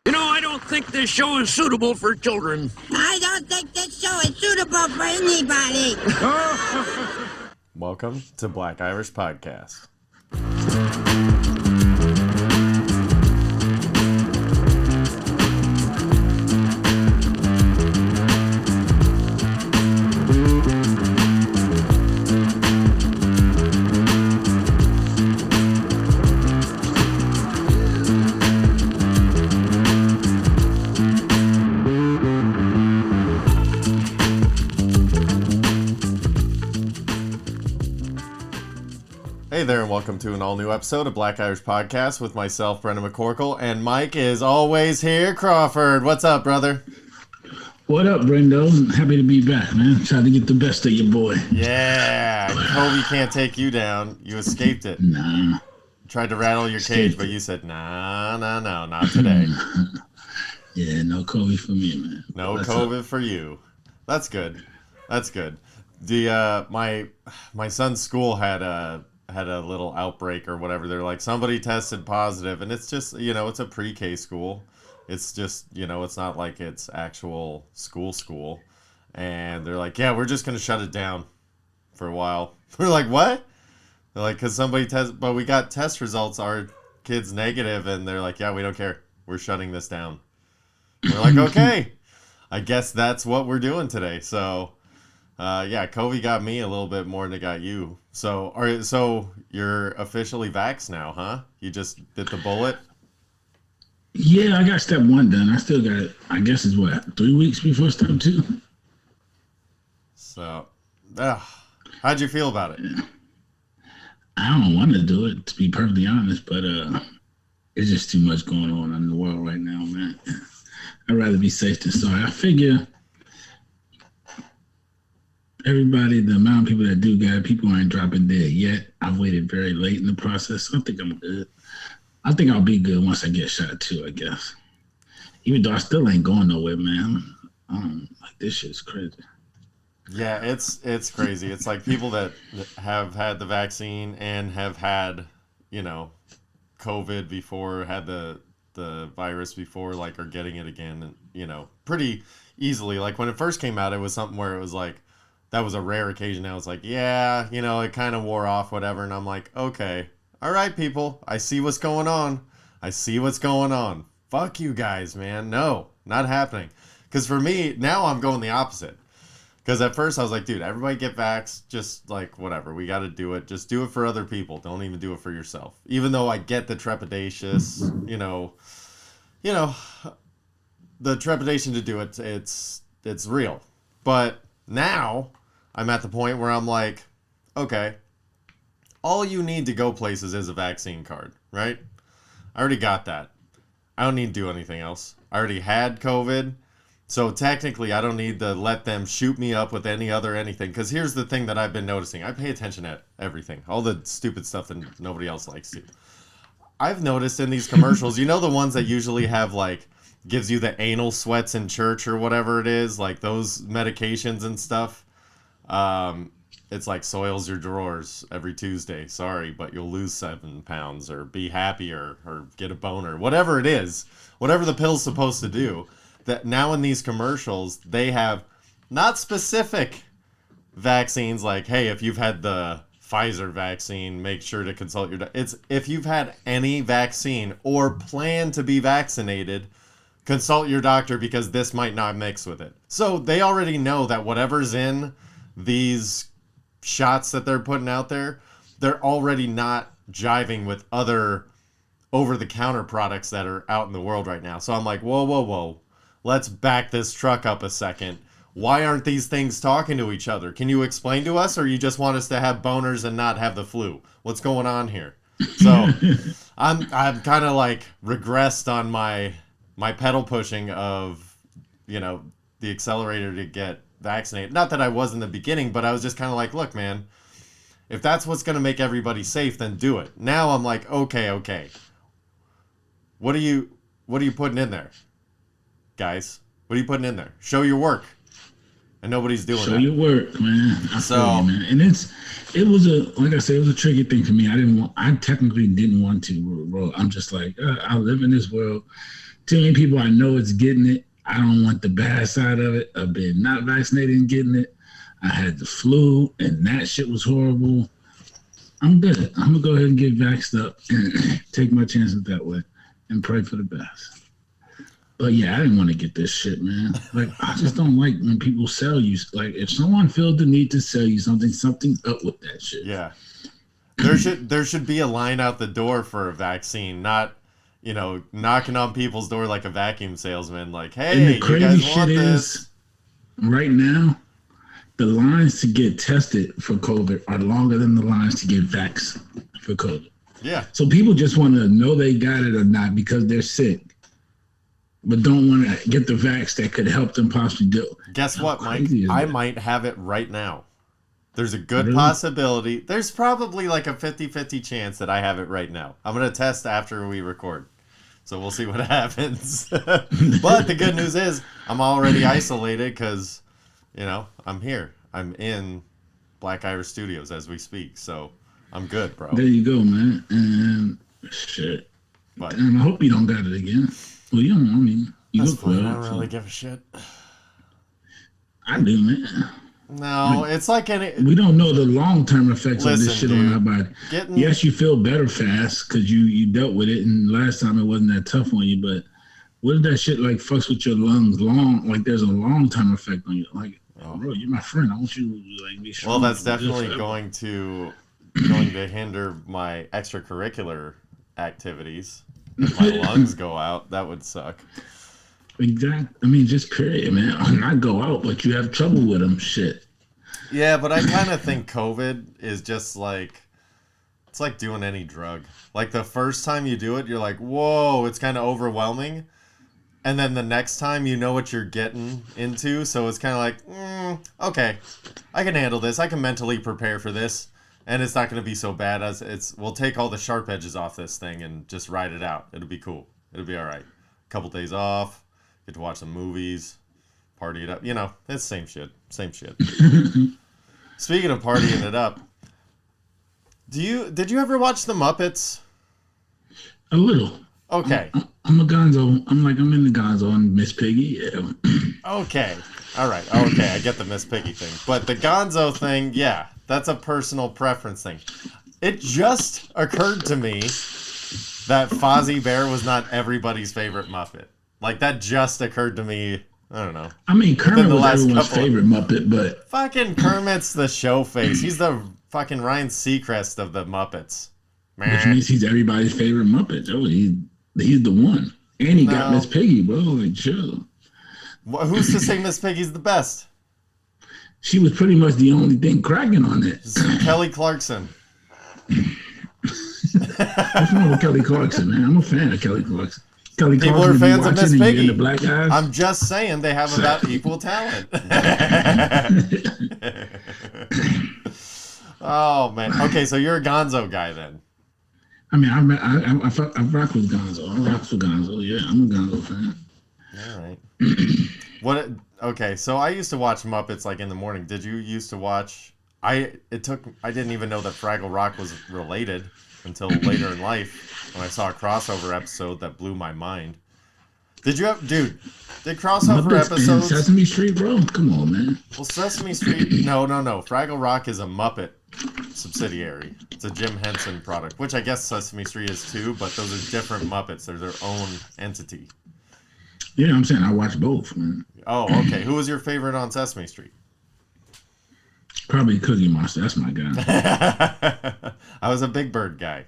You know, I don't think this show is suitable for children. I don't think this show is suitable for anybody. Welcome to Black Irish Podcast. Hey there, and welcome to an all-new episode of Black Irish Podcast with myself, Brendan McCorkle, and Mike is always here, Crawford. What's up, brother? What up, Brendo? Happy to be back, man. Trying to get the best of your boy. Yeah, COVY can't take you down. You escaped it. Nah. Tried to rattle your cage, but you said, no, not today. Yeah, no COVID for me, man. No COVID for you. That's good. That's good. The my son's school had a little outbreak or whatever. They're like, somebody tested positive, and it's just, it's a pre-K school. It's just, it's not like it's actual school. And they're like, yeah, we're just going to shut it down for a while. We're like, what? They're like, because somebody but we got test results, our kid's negative, and they're like, yeah, we don't care. We're shutting this down. We're like, okay, I guess that's what we're doing today. So, yeah, COVY got me a little bit more than it got you. So you're officially vaxxed now, huh? You just bit the bullet? Yeah, I got step 1 done. I still got, I guess it's 3 weeks before step 2? So, how'd you feel about it? Yeah. I don't want to do it, to be perfectly honest, but it's just too much going on in the world right now, man. I'd rather be safe than sorry. I figure everybody, the amount of people that do got it, people aren't dropping dead yet. I've waited very late in the process, so I think I'm good. I think I'll be good once I get shot too, I guess. Even though I still ain't going nowhere, man. Like, this shit's crazy. Yeah, it's crazy. It's like people that have had the vaccine and have had, COVID before, had the virus before, like, are getting it again, and, pretty easily. Like, when it first came out, it was something where it was like, that was a rare occasion. I was like, yeah, it kind of wore off, whatever. And I'm like, okay, all right, people, I see what's going on. Fuck you guys, man. No, not happening. Because for me, now I'm going the opposite. Because at first I was like, dude, everybody get vaxxed. Just like, whatever, we got to do it. Just do it for other people. Don't even do it for yourself. Even though I get the trepidatious, the trepidation to do it, it's real. But now I'm at the point where I'm like, okay, all you need to go places is a vaccine card, right? I already got that. I don't need to do anything else. I already had COVID. So technically, I don't need to let them shoot me up with anything. Because here's the thing that I've been noticing. I pay attention to everything. All the stupid stuff that nobody else likes to. I've noticed in these commercials, the ones that usually have, like, gives you the anal sweats in church or whatever it is, like those medications and stuff. It's like, soils your drawers every Tuesday. Sorry, but you'll lose 7 pounds, or be happier, or get a boner. Whatever it is, whatever the pill's supposed to do. That now in these commercials, they have not specific vaccines like, hey, if you've had the Pfizer vaccine, make sure to consult your doctor. It's if you've had any vaccine or plan to be vaccinated, consult your doctor because this might not mix with it. So they already know that whatever's in these shots that they're putting out there, they're already not jiving with other over-the-counter products that are out in the world right now. So I'm like, whoa. Let's back this truck up a second. Why aren't these things talking to each other? Can you explain to us, or you just want us to have boners and not have the flu? What's going on here? So I'm kind of like regressed on my pedal pushing of, the accelerator to get vaccinated. Not that I was in the beginning, but I was just kind of like, look, man, if that's what's going to make everybody safe, then do it. Now I'm like, okay. What are you putting in there? Guys, what are you putting in there? Show your work. And nobody's doing that. Show your work, man. I feel you, man. And it was a tricky thing for me. I technically didn't want to roll. I'm just like, I live in this world. Too many people I know is getting it. I don't want the bad side of it. I've been not vaccinated and getting it. I had the flu, and that shit was horrible. I'm good. I'm going to go ahead and get vaxxed up and take my chances that way and pray for the best. But yeah, I didn't want to get this shit, man. Like, I just don't like when people sell you. Like, if someone feels the need to sell you something up with that shit. Yeah. There should be a line out the door for a vaccine, not, knocking on people's door like a vacuum salesman. Like, hey, and the crazy you guys want shit this? Is, right now, the lines to get tested for COVID are longer than the lines to get vaxxed for COVID. Yeah. So people just want to know they got it or not because they're sick, but don't want to get the vax that could help them possibly do it. Guess what, Mike? I might have it right now. There's a good possibility. There's probably like a 50-50 chance that I have it right now. I'm going to test after we record. So we'll see what happens. But the good news is I'm already isolated because, I'm here. I'm in Black Irish Studios as we speak. So I'm good, bro. There you go, man. And shit. But, and I hope you don't got it again. Well, you don't. You look fine. well. I don't really give a shit. I do, man. No, it's like we don't know the long-term effects of this shit on our body. Yes, you feel better fast because you dealt with it, and last time it wasn't that tough on you. But what if that shit like fucks with your lungs like there's a long-term effect on you? Like, bro, you're my friend. I want you to like be strong. Well, that's definitely going to hinder my extracurricular activities. If my lungs go out, that would suck. Exactly. I mean, just period, man. Not go out, but you have trouble with them. Shit. Yeah, but I kind of think COVID is just like, it's like doing any drug. Like the first time you do it, you're like, whoa, it's kind of overwhelming. And then the next time you know what you're getting into. So it's kind of like, okay, I can handle this. I can mentally prepare for this. And it's not going to be so bad as we'll take all the sharp edges off this thing and just ride it out. It'll be cool. It'll be all right. A couple days off. Get to watch some movies, party it up. It's same shit. Same shit. Speaking of partying it up, did you ever watch the Muppets? A little. Okay. I'm a Gonzo. I'm in the Gonzo and Miss Piggy. Yeah. Okay. All right. Okay, I get the Miss Piggy thing. But the Gonzo thing, yeah, that's a personal preference thing. It just occurred to me that Fozzie Bear was not everybody's favorite Muppet. Like, that just occurred to me, I don't know. I mean, Kermit was everyone's favorite Muppet, but... Fucking Kermit's the show face. He's the fucking Ryan Seacrest of the Muppets. Man. Which means he's everybody's favorite Muppet. Oh, he's the one. And he got Miss Piggy, bro. Like, chill. Who's to say Miss Piggy's the best? She was pretty much the only thing cracking on it. Kelly Clarkson. What's wrong with Kelly Clarkson, man? I'm a fan of Kelly Clarkson. People are fans of Miss Piggy. The black guys. I'm just saying they have about equal talent. Oh, man. Okay, so you're a Gonzo guy then. I mean, I rock with Gonzo. I rock with Gonzo. Yeah, I'm a Gonzo fan. All right. Okay, so I used to watch Muppets like in the morning. Did you used to watch? I didn't even know that Fraggle Rock was related until later in life when I saw a crossover episode that blew my mind. Did crossover Muppets episodes? Sesame Street, bro? Come on, man. Well, Sesame Street, no. Fraggle Rock is a Muppet subsidiary. It's a Jim Henson product, which I guess Sesame Street is too, but those are different Muppets. They're their own entity. Yeah, I'm saying I watch both, man. Oh, okay. Who was your favorite on Sesame Street? Probably Cookie Monster. That's my guy. I was a Big Bird guy.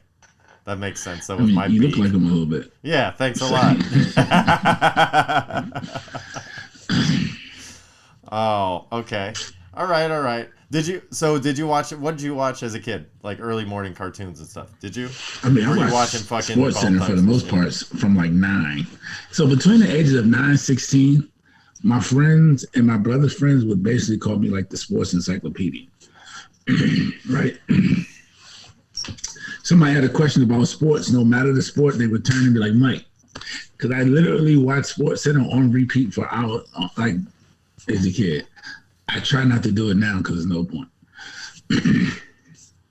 That makes sense. That was my you beat. look like him a little bit. Yeah, thanks a lot. Oh, okay. All right. Did you watch? What did you watch as a kid? Like early morning cartoons and stuff. Did you? I mean, were I you watched watching fucking Sportscenter for the most part from like 9. So between the ages of 9 and 16, my friends and my brother's friends would basically call me like the sports encyclopedia. Right? Somebody had a question about sports. No matter the sport, they would turn and be like, Mike, because I literally watched SportsCenter on repeat for hours, like as a kid. I try not to do it now because there's no point.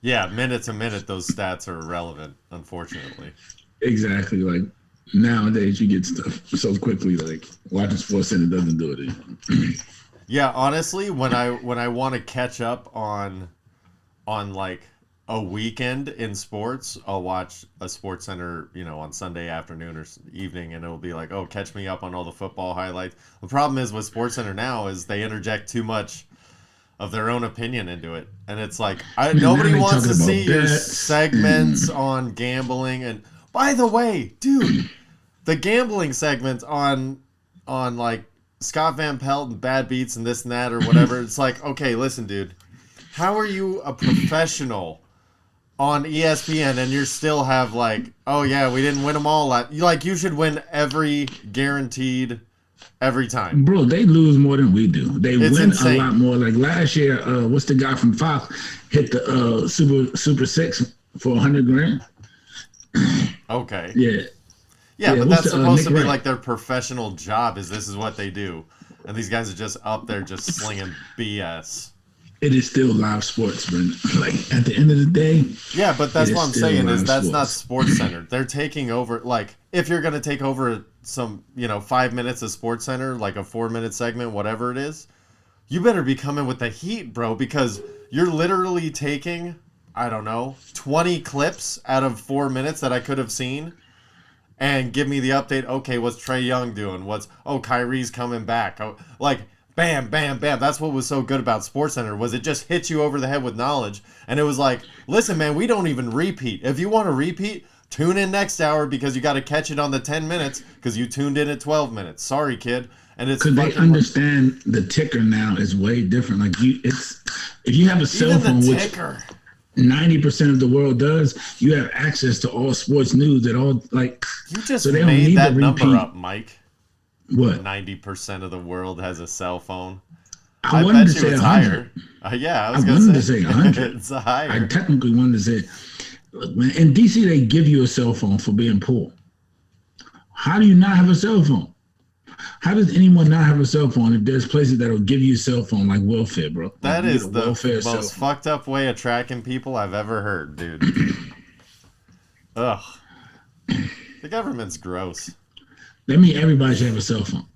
Yeah, minute to minute, those stats are irrelevant, unfortunately. Exactly. Like, Nowadays, you get stuff so quickly. Like watching SportsCenter doesn't do it anymore. Yeah, honestly, when I want to catch up on like a weekend in sports, I'll watch a SportsCenter, on Sunday afternoon or evening, and it'll be like, oh, catch me up on all the football highlights. The problem is with SportsCenter now is they interject too much of their own opinion into it, and it's like nobody wants to see your segments on gambling. And by the way, dude, the gambling segments on like Scott Van Pelt and Bad Beats and this and that or whatever, it's like, okay, listen, dude, how are you a professional on ESPN and you still have like, oh yeah, we didn't win them all. You should win every guaranteed every time. Bro, they lose more than we do. It's win insane. A lot more. Like last year, what's the guy from Fox hit the Super Six for $100,000? Okay. Yeah, but that's supposed to be Wright? like their professional job. This is what they do, and these guys are just up there just slinging BS. It is still live sports, man. Like at the end of the day. Yeah, but that's what I'm saying is that's not SportsCenter. They're taking over. Like if you're gonna take over some 5 minutes of SportsCenter, like a 4-minute segment, whatever it is, you better be coming with the heat, bro, because you're literally taking 20 clips out of 4 minutes that I could have seen. And give me the update. Okay, what's Trae Young doing? Kyrie's coming back. Bam, bam, bam. That's what was so good about SportsCenter was it just hit you over the head with knowledge. And it was like, listen, man, we don't even repeat. If you want to repeat, tune in next hour because you got to catch it on the 10 minutes because you tuned in at 12 minutes. Sorry, kid. And it's because they understand the ticker now is way different. Like if you have a cell phone, which 90% of the world does, you have access to all sports news at all. Like you just so they made don't need that to number up, Mike. What? 90% of the world has a cell phone. I wanted to say 100. Yeah, I wanted to say 100. It's higher. I technically wanted to say, look, man, in DC they give you a cell phone for being poor. How do you not have a cell phone? How does anyone not have a cell phone if there's places that'll give you a cell phone like welfare, bro? That is the most fucked up way of tracking people I've ever heard, dude. Ugh. The government's gross. That means everybody should have a cell phone.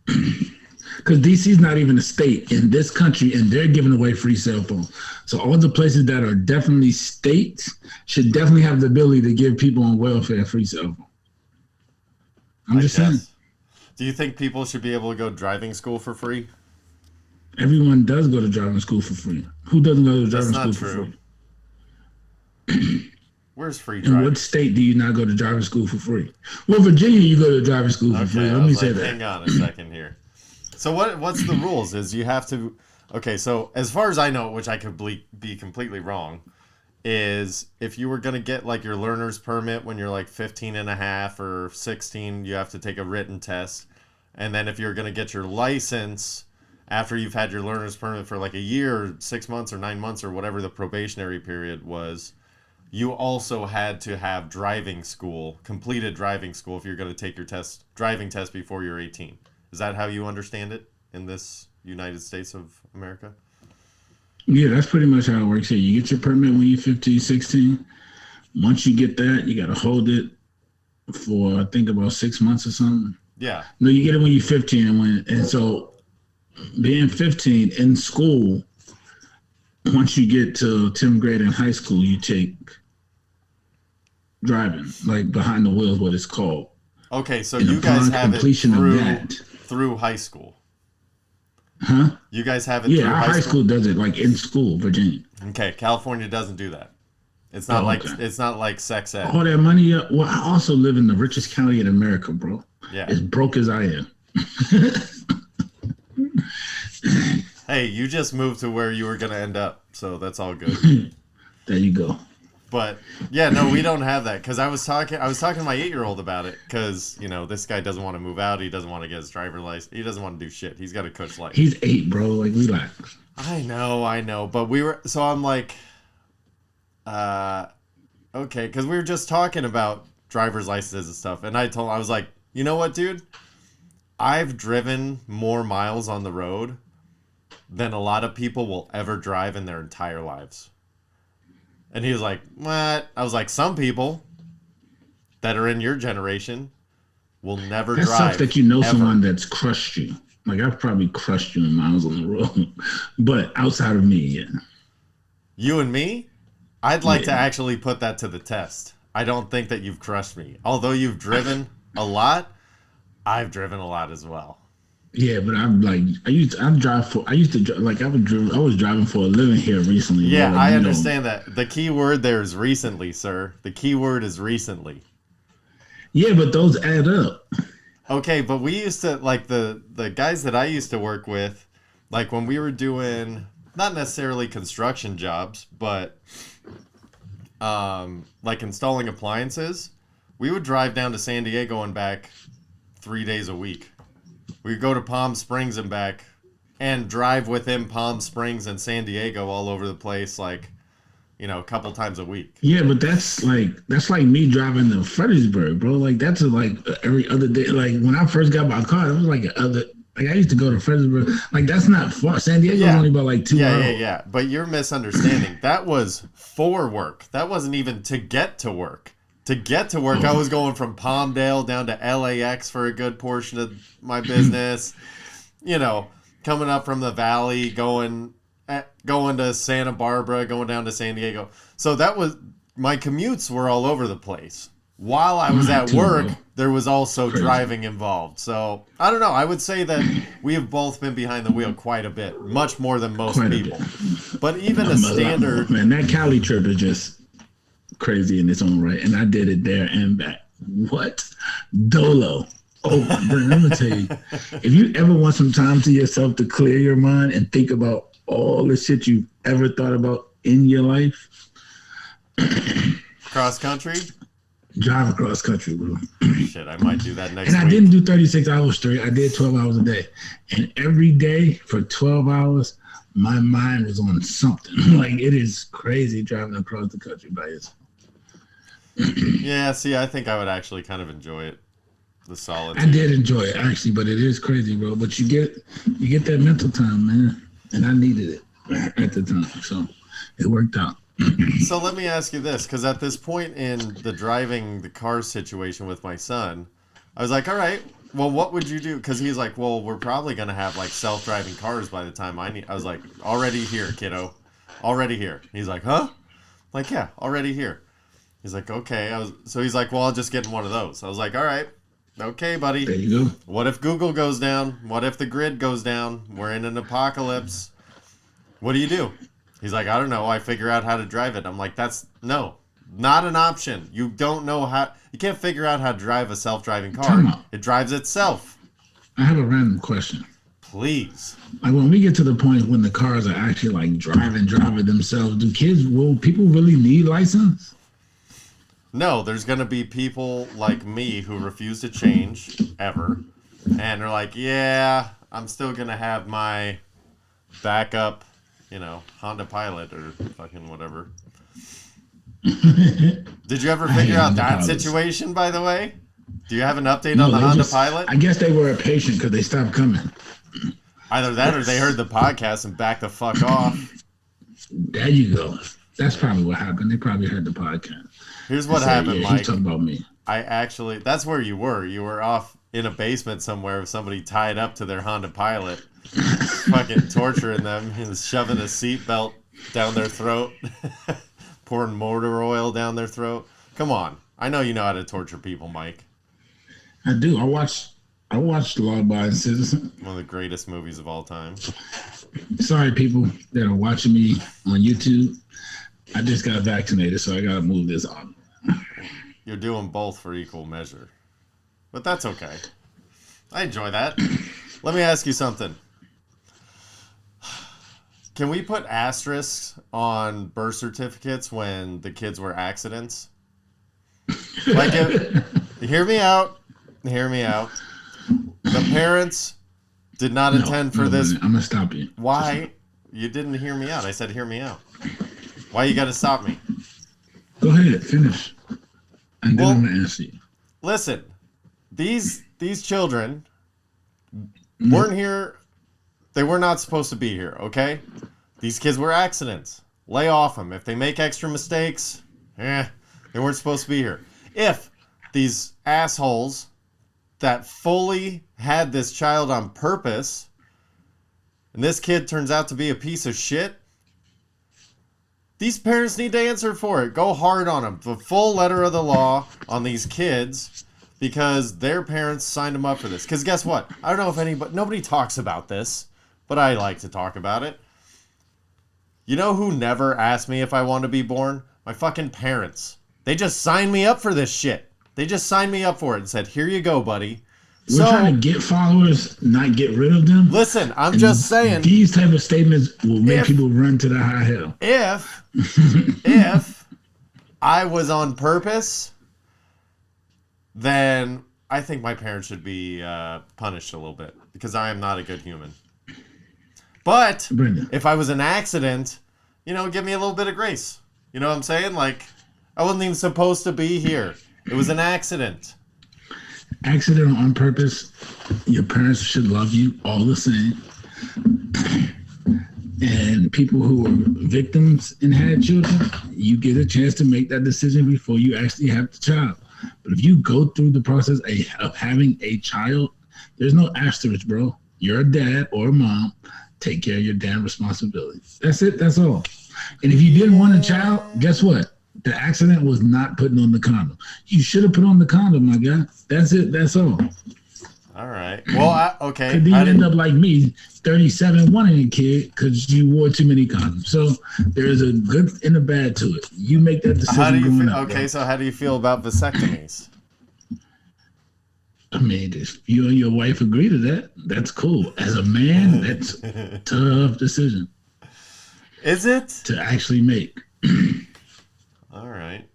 Because DC's not even a state in this country, and they're giving away free cell phones. So all the places that are definitely states should definitely have the ability to give people on welfare a free cell phone. I'm just saying. Do you think people should be able to go driving school for free? Everyone does go to driving school for free. Who doesn't go to driving school for free? Where's free driving? In what state do you not go to driving school for free? Well, Virginia, you go to driving school for free. Let me say that. Hang on a second here. So what's the rules? Is you have to... Okay, so as far as I know, which I could be completely wrong, is if you were going to get like your learner's permit when you're like 15 and a half or 16, you have to take a written test. And then if you're going to get your license after you've had your learner's permit for like a year, or 6 months or 9 months or whatever the probationary period was, you also had to have completed driving school if you're going to take your driving test before you're 18. Is that how you understand it in this United States of America? Yeah, that's pretty much how it works here. You get your permit when you're 15, 16. Once you get that, you got to hold it for, I think, about 6 months or something. Yeah. No, you get it when you're 15. And so being 15 in school, once you get to 10th grade in high school, you take driving, like behind the wheel is what it's called. Okay, so you guys have it through high school. Huh? You guys have it through high school? Yeah, high school does it like in school, Virginia. Okay, California doesn't do that. It's not it's not like sex ed. All that money. Well, I also live in the richest county in America, bro. Yeah. As broke as I am. Hey, you just moved to where you were going to end up, so that's all good. There you go. But yeah, no, we don't have that because I was talking to my 8-year-old about it because this guy doesn't want to move out. He doesn't want to get his driver's license. He doesn't want to do shit. He's got a cush life. He's 8, bro. Like, relax. I know. But I'm like, okay, because we were just talking about driver's licenses and stuff, and I was like, you know what, dude? I've driven more miles on the road than a lot of people will ever drive in their entire lives. And he was like, what? I was like, some people that are in your generation will never That drive. sucks that you know ever. someone that's crushed you. Like, I've probably crushed you in miles on the road. But outside of me, yeah. You and me? I'd like to Yeah. actually put that to the test. I don't think that you've crushed me. Although you've driven a lot, I've driven a lot as well. Yeah, but I'm like, I was driving for a living here recently. Yeah, Like, I understand that. The key word there is recently, sir. The key word is recently. Yeah, but those add up. Okay, but we used to, like, the guys that I used to work with, like, when we were doing, not necessarily construction jobs, but, like, installing appliances, we would drive down to San Diego and back 3 days a week. We'd go to Palm Springs and back and drive within Palm Springs and San Diego all over the place, like, you know, a couple times a week. Yeah, but that's like me driving to Fredericksburg, bro. Like, that's like every other day. Like, when I first got my car, it was like I used to go to Fredericksburg. Like, that's not far. San Diego's only about like 2 hours. Yeah. But you're misunderstanding. That was for work. That wasn't even to get to work. To get to work, I was going from Palmdale down to LAX for a good portion of my business. You know, coming up from the valley, going to Santa Barbara, going down to San Diego. So that was, my commutes were all over the place. While I was at work, there was also driving involved. So I don't know. I would say that we have both been behind the wheel quite a bit, much more than most people. But even a standard, man, that Cali trip is just crazy in its own right, and I did it there and back. What? Dolo. Oh, bro, let me tell you, if you ever want some time to yourself to clear your mind and think about all the shit you've ever thought about in your life, cross country, drive across country, bro. Shit, I might do that next And week. I didn't do 36 hours straight. I did 12 hours a day, and every day for 12 hours, my mind was on something. Like, it is crazy driving across the country by yourself. Yeah, see, I think I would actually kind of enjoy it. The solitude. I did enjoy it actually, but it is crazy, bro. But you get that mental time, man, and I needed it at the time, so it worked out. So let me ask you this, because at this point in the driving the car situation with my son, I was like, all right, well, what would you do? Because he's like, well, we're probably gonna have like self-driving cars by the time I was like, already here, kiddo, already here. He's like, huh? I'm like, yeah, already here. He's like, okay. So he's like, well, I'll just get in one of those. I was like, all right, okay, buddy. There you go. What if Google goes down? What if the grid goes down? We're in an apocalypse. What do? He's like, I don't know. I figure out how to drive it. I'm like, not an option. You don't know how. You can't figure out how to drive a self-driving car. It drives itself. I have a random question. Please. Like, when we get to the point when the cars are actually like driving themselves, will people really need license? No, there's going to be people like me who refuse to change ever. And they're like, yeah, I'm still going to have my backup, Honda Pilot or fucking whatever. Did you ever figure out that situation, by the way? Do you have an update on the Honda Pilot? I guess they were impatient because they stopped coming. Either that or they heard the podcast and backed the fuck off. There you go. That's probably what happened. They probably heard the podcast. Here's what happened, Mike. He's talking about me. That's where you were. You were off in a basement somewhere with somebody tied up to their Honda Pilot, fucking torturing them and shoving a seatbelt down their throat, pouring motor oil down their throat. Come on. I know you know how to torture people, Mike. I do. I watched Law Abiding Citizen. One of the greatest movies of all time. Sorry, people that are watching me on YouTube. I just got vaccinated, so I got to move this on. You're doing both for equal measure. But that's okay. I enjoy that. Let me ask you something. Can we put asterisks on birth certificates when the kids were accidents? Like, hear me out. Hear me out. The parents did not intend for this. I'm going to stop you. Why? You didn't hear me out. I said hear me out. Why you got to stop me? Go ahead, finish. And then I'm going to answer you. Listen, these children weren't here. They were not supposed to be here, okay? These kids were accidents. Lay off them. If they make extra mistakes, they weren't supposed to be here. If these assholes that fully had this child on purpose, and this kid turns out to be a piece of shit, these parents need to answer for it. Go hard on them. The full letter of the law on these kids, because their parents signed them up for this. Because guess what? I don't know if nobody talks about this, but I like to talk about it. You know who never asked me if I wanted to be born? My fucking parents. They just signed me up for this shit. They just signed me up for it and said, here you go, buddy. We're trying to get followers, not get rid of them. Listen, I'm just saying. These type of statements will make people run to the high hell. If I was on purpose, then I think my parents should be punished a little bit, because I am not a good human. But Brenda, if I was an accident, give me a little bit of grace. You know what I'm saying? Like, I wasn't even supposed to be here. It was an accident. Accident on purpose, your parents should love you all the same. And people who are victims and had children, you get a chance to make that decision before you actually have the child. But if you go through the process of having a child, there's no asterisk, bro. You're a dad or a mom. Take care of your damn responsibilities. That's it. That's all. And if you didn't want a child, guess what? The accident was not putting on the condom. You should have put on the condom, my guy. That's it. That's all. All right. Well, okay. Could you end up like me, 37, wanting a kid because you wore too many condoms. So there's a good and a bad to it. You make that decision. How do you feel? Okay, so how do you feel about vasectomies? I mean, if you and your wife agree to that, that's cool. As a man, that's a tough decision. Is it? To actually make. All right.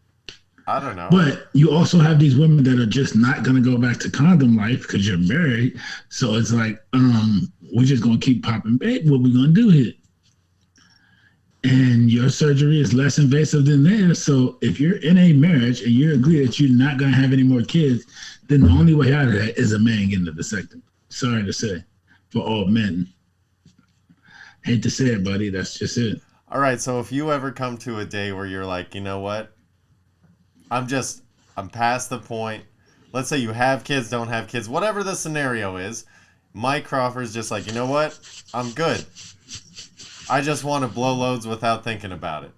I don't know. But you also have these women that are just not going to go back to condom life because you're married. So it's like, we're just going to keep popping back. What we going to do here? And your surgery is less invasive than theirs. So if you're in a marriage and you agree that you're not going to have any more kids, then the only way out of that is a man getting a vasectomy. Sorry to say, for all men. Hate to say it, buddy. That's just it. All right. So if you ever come to a day where you're like, you know what? I'm past the point. Let's say you have kids, don't have kids, whatever the scenario is. Mike Crawford's just like, you know what? I'm good. I just want to blow loads without thinking about it.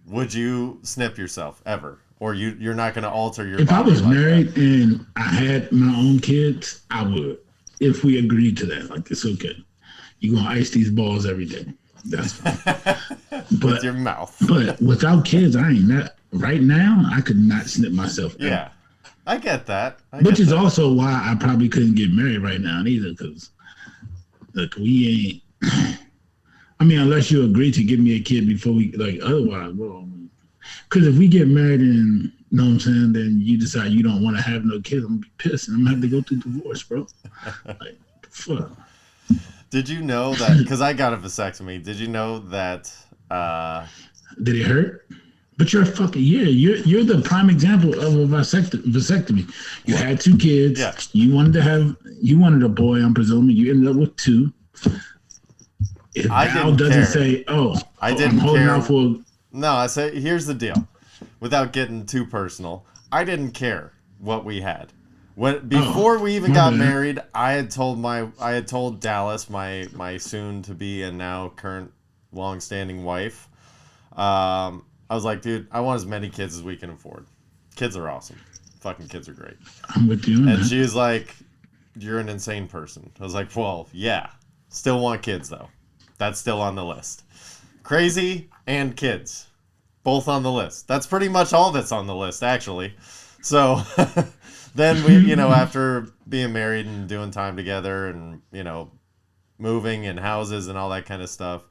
Would you snip yourself ever? Or you're not going to alter your body? If I was like married that? and I had my own kids, I would. If we agreed to that. Like, it's okay. You're going to ice these balls every day. That's fine. With your mouth. But without kids, I ain't that. Right now, I could not snip myself. Ever. Yeah. I get that. Which is also why I probably couldn't get married right now either. Because, look, we ain't. I mean, unless you agree to give me a kid before we, like, otherwise, well, because if we get married and, you know what I'm saying, then you decide you don't want to have no kids, I'm going to be pissed and I'm going to have to go through divorce, bro. Like, fuck. Did you know that, because I got a vasectomy, did you know that... Did it hurt? But you're a fucking, you're the prime example of a vasectomy. You had two kids. Yeah. You wanted a boy, I'm presuming. You ended up with two. If Val doesn't say, I'm holding out for... No, I say, here's the deal. Without getting too personal, I didn't care what we had. Before we even got married, I had told Dallas, my soon to be and now current long-standing wife, I was like, dude, I want as many kids as we can afford. Kids are awesome. Fucking kids are great. I'm with you. And she was like, you're an insane person. I was like, well, yeah. Still want kids, though. That's still on the list. Crazy and kids. Both on the list. That's pretty much all that's on the list, actually. So then we, after being married and doing time together and, moving in houses and all that kind of stuff,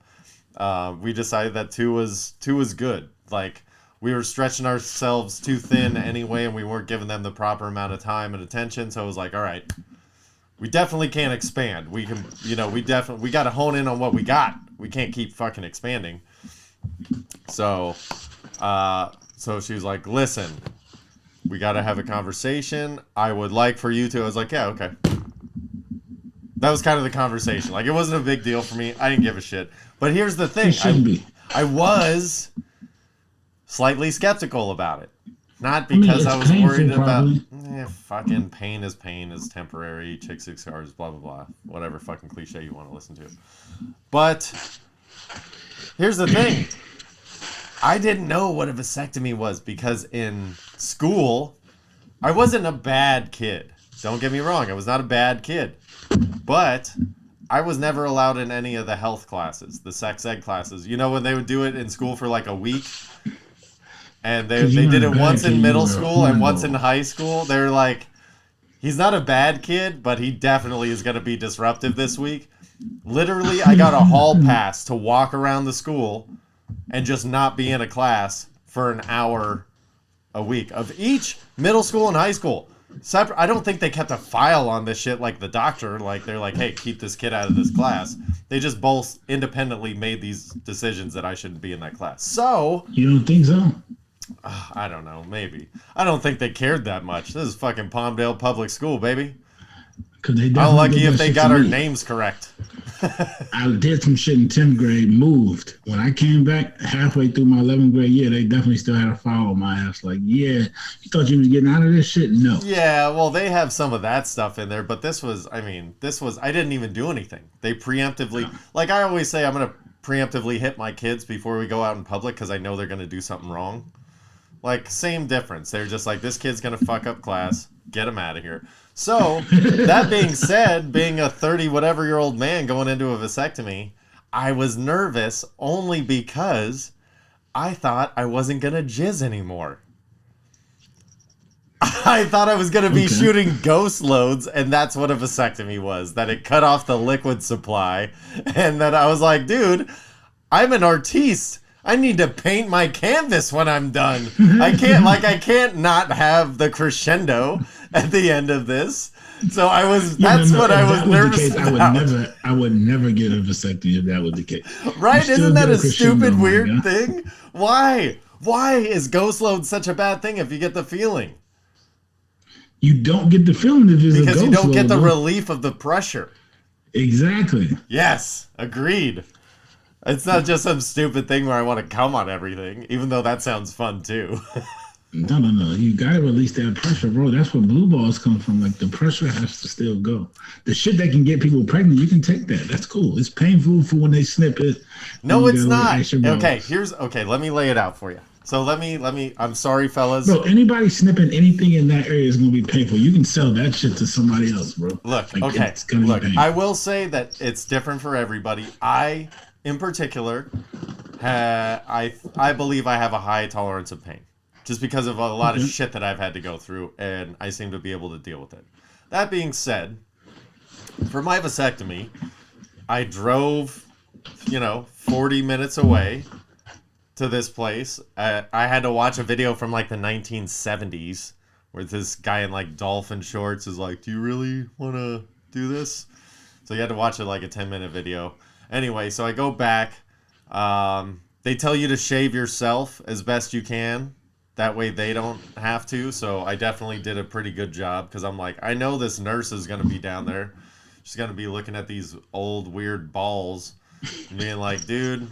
we decided that two was good. Like, we were stretching ourselves too thin anyway, and we weren't giving them the proper amount of time and attention. So it was like, all right, we definitely can't expand. We can, we got to hone in on what we got. We can't keep fucking expanding. So she was like, listen, we got to have a conversation. I would like for you to. I was like, yeah, okay. That was kind of the conversation. Like, it wasn't a big deal for me. I didn't give a shit. But here's the thing. I was slightly skeptical about it. Not because I was worried about... Fucking pain is temporary. Chick 6 cars, blah, blah, blah. Whatever fucking cliche you want to listen to. But here's the thing. I didn't know what a vasectomy was because in school, I wasn't a bad kid. Don't get me wrong. I was not a bad kid. But I was never allowed in any of the health classes, the sex ed classes. You know, when they would do it in school for like a week? And they did it once in middle school and once in high school. They're like, he's not a bad kid, but he definitely is going to be disruptive this week. Literally, I got a hall pass to walk around the school and just not be in a class for an hour a week of each middle school and high school. Separate. I don't think they kept a file on this shit like the doctor. Like, they're like, hey, keep this kid out of this class. They just both independently made these decisions that I shouldn't be in that class. So... You don't think so? I don't know, maybe. I don't think they cared that much. This is fucking Palmdale Public School, baby. How lucky if they got our names correct. I did some shit in 10th grade, moved. When I came back halfway through my 11th grade year, they definitely still had a file on my ass. Like, yeah, you thought you was getting out of this shit? No. Yeah, well, they have some of that stuff in there, but this was, I didn't even do anything. They preemptively, like I always say, I'm going to preemptively hit my kids before we go out in public because I know they're going to do something wrong. Like, same difference. They're just like, this kid's going to fuck up class. Get him out of here. So, that being said, being a 30-whatever-year-old man going into a vasectomy, I was nervous only because I thought I wasn't going to jizz anymore. I thought I was going to be shooting ghost loads, and that's what a vasectomy was. That it cut off the liquid supply. And that I was like, dude, I'm an artiste. I need to paint my canvas when I'm done. I can't not have the crescendo at the end of this. So I was, that's what I was nervous about. I would never get a vasectomy if that was the case. Right? Isn't that a stupid, weird thing? Why? Why is ghost load such a bad thing if you get the feeling? You don't get the feeling if it's a ghost load. Because you don't get the relief of the pressure. Exactly. Yes, agreed. It's not just some stupid thing where I want to come on everything, even though that sounds fun too. No. You gotta release that pressure, bro. That's where blue balls come from. Like, the pressure has to still go. The shit that can get people pregnant, you can take that. That's cool. It's painful for when they snip it. No, it's not. Okay, let me lay it out for you. So let me, I'm sorry, fellas. Bro, anybody snipping anything in that area is going to be painful. You can sell that shit to somebody else, bro. Look, I will say that it's different for everybody. I, in particular, I believe I have a high tolerance of pain. Just because of a lot of shit that I've had to go through, and I seem to be able to deal with it. That being said, for my vasectomy, I drove, 40 minutes away to this place. I had to watch a video from like the 1970s where this guy in like dolphin shorts is like, do you really want to do this? So you had to watch it like a 10-minute video. Anyway, so I go back. They tell you to shave yourself as best you can. That way they don't have to. So I definitely did a pretty good job because I'm like, I know this nurse is going to be down there. She's going to be looking at these old weird balls and being like, dude,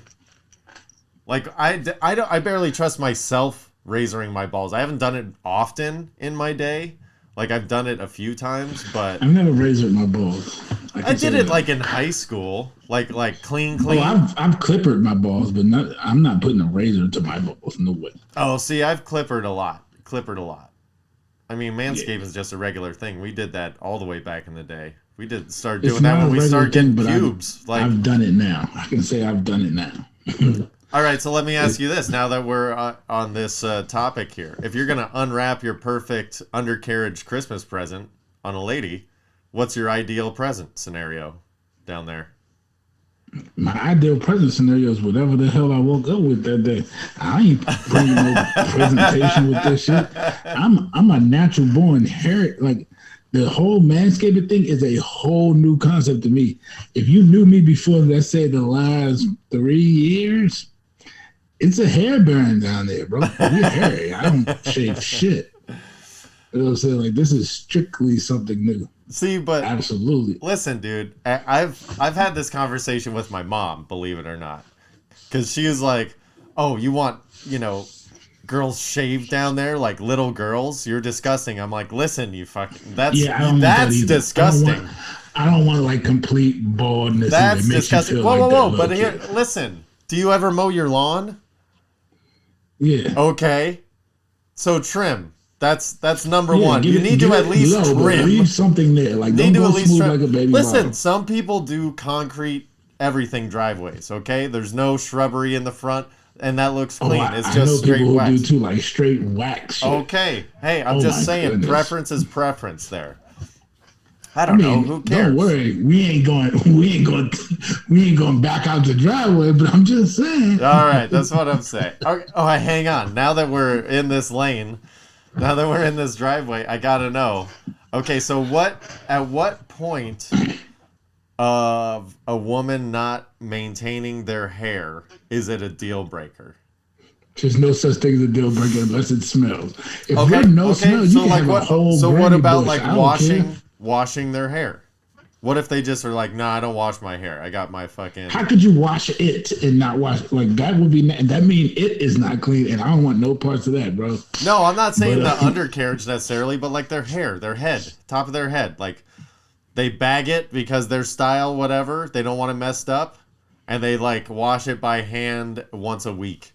like I barely trust myself razoring my balls. I haven't done it often in my day. Like, I've done it a few times, but I've never razored my balls. I did it like in high school, like clean. Oh, I've clippered my balls, but I'm not putting a razor to my balls. No way. Oh, see, I've clippered a lot. I mean, manscaping is just a regular thing. We did that all the way back in the day. We start doing that when we started getting pubes. I've done it now. I can say I've done it now. All right, so let me ask you this. Now that we're on this topic here, if you're going to unwrap your perfect undercarriage Christmas present on a lady, what's your ideal present scenario down there? My ideal present scenario is whatever the hell I woke up with that day. I ain't bringing no presentation with this shit. I'm a natural born hair. Like, the whole manscaping thing is a whole new concept to me. If you knew me before, let's say, the last 3 years, it's a hair burn down there, bro. We're hairy. I don't shave shit. You know what I'm saying? Like, this is strictly something new. See, but absolutely. Listen, dude, I've had this conversation with my mom, believe it or not, because she was like, "Oh, you want, girls shave down there like little girls. You're disgusting. I'm like, listen, you fucking. That's disgusting. I don't want like complete baldness. That's disgusting. Whoa. But here, listen. Do you ever mow your lawn? Yeah. Okay. So trim. That's number one. You need to at least trim. Leave something there. Like, need don't to go at least smooth trim. like a baby Listen, bottom. some people do concrete everything driveways. Okay, there's no shrubbery in the front, and that looks clean. It's just straight people wax. Who do too, like straight wax shit. Okay. Hey, I'm just saying, goodness. preference is preference there. I know. Who cares? Don't worry, we ain't going back out the driveway. But I'm just saying. All right, that's what I'm saying. Okay. Oh, hang on. Now that we're in this lane, now that we're in this driveway, I gotta know. Okay, so at what point of a woman not maintaining their hair is it a deal breaker? There's no such thing as a deal breaker unless it smells. If Okay, there's no smell, you so can like have what? a whole So what granny about bush. like washing their hair? What if they just are like, nah, I don't wash my hair. I got my fucking. How could you wash it and not wash? Like that would be that mean it is not clean, and I don't want no parts of that, bro. No, I'm not saying the undercarriage necessarily, but like their hair, their head, top of their head, like they bag it because their style, whatever, they don't want it messed up, and they like wash it by hand once a week.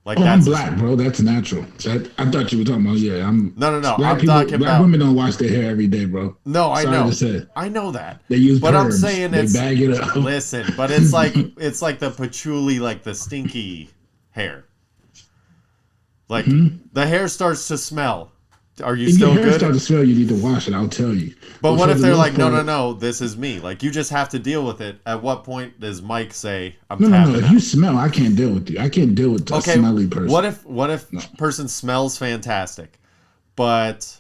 Like I'm that's black, bro. That's natural. I thought you were talking about. Yeah, I'm. No. Black black women don't wash their hair every day, bro. No, I know. To say. I know that. They use but perms. I'm saying they bag it up. Listen, but it's like the patchouli, like the stinky hair. Like the hair starts to smell. Are you still good? If your hair good? starts to smell, you need to wash it. I'll tell you. But what if they're like, no, this is me. Like you just have to deal with it. At what point does Mike say, I'm tapping out? If you smell, I can't deal with you. I can't deal with a smelly person. What if person smells fantastic, but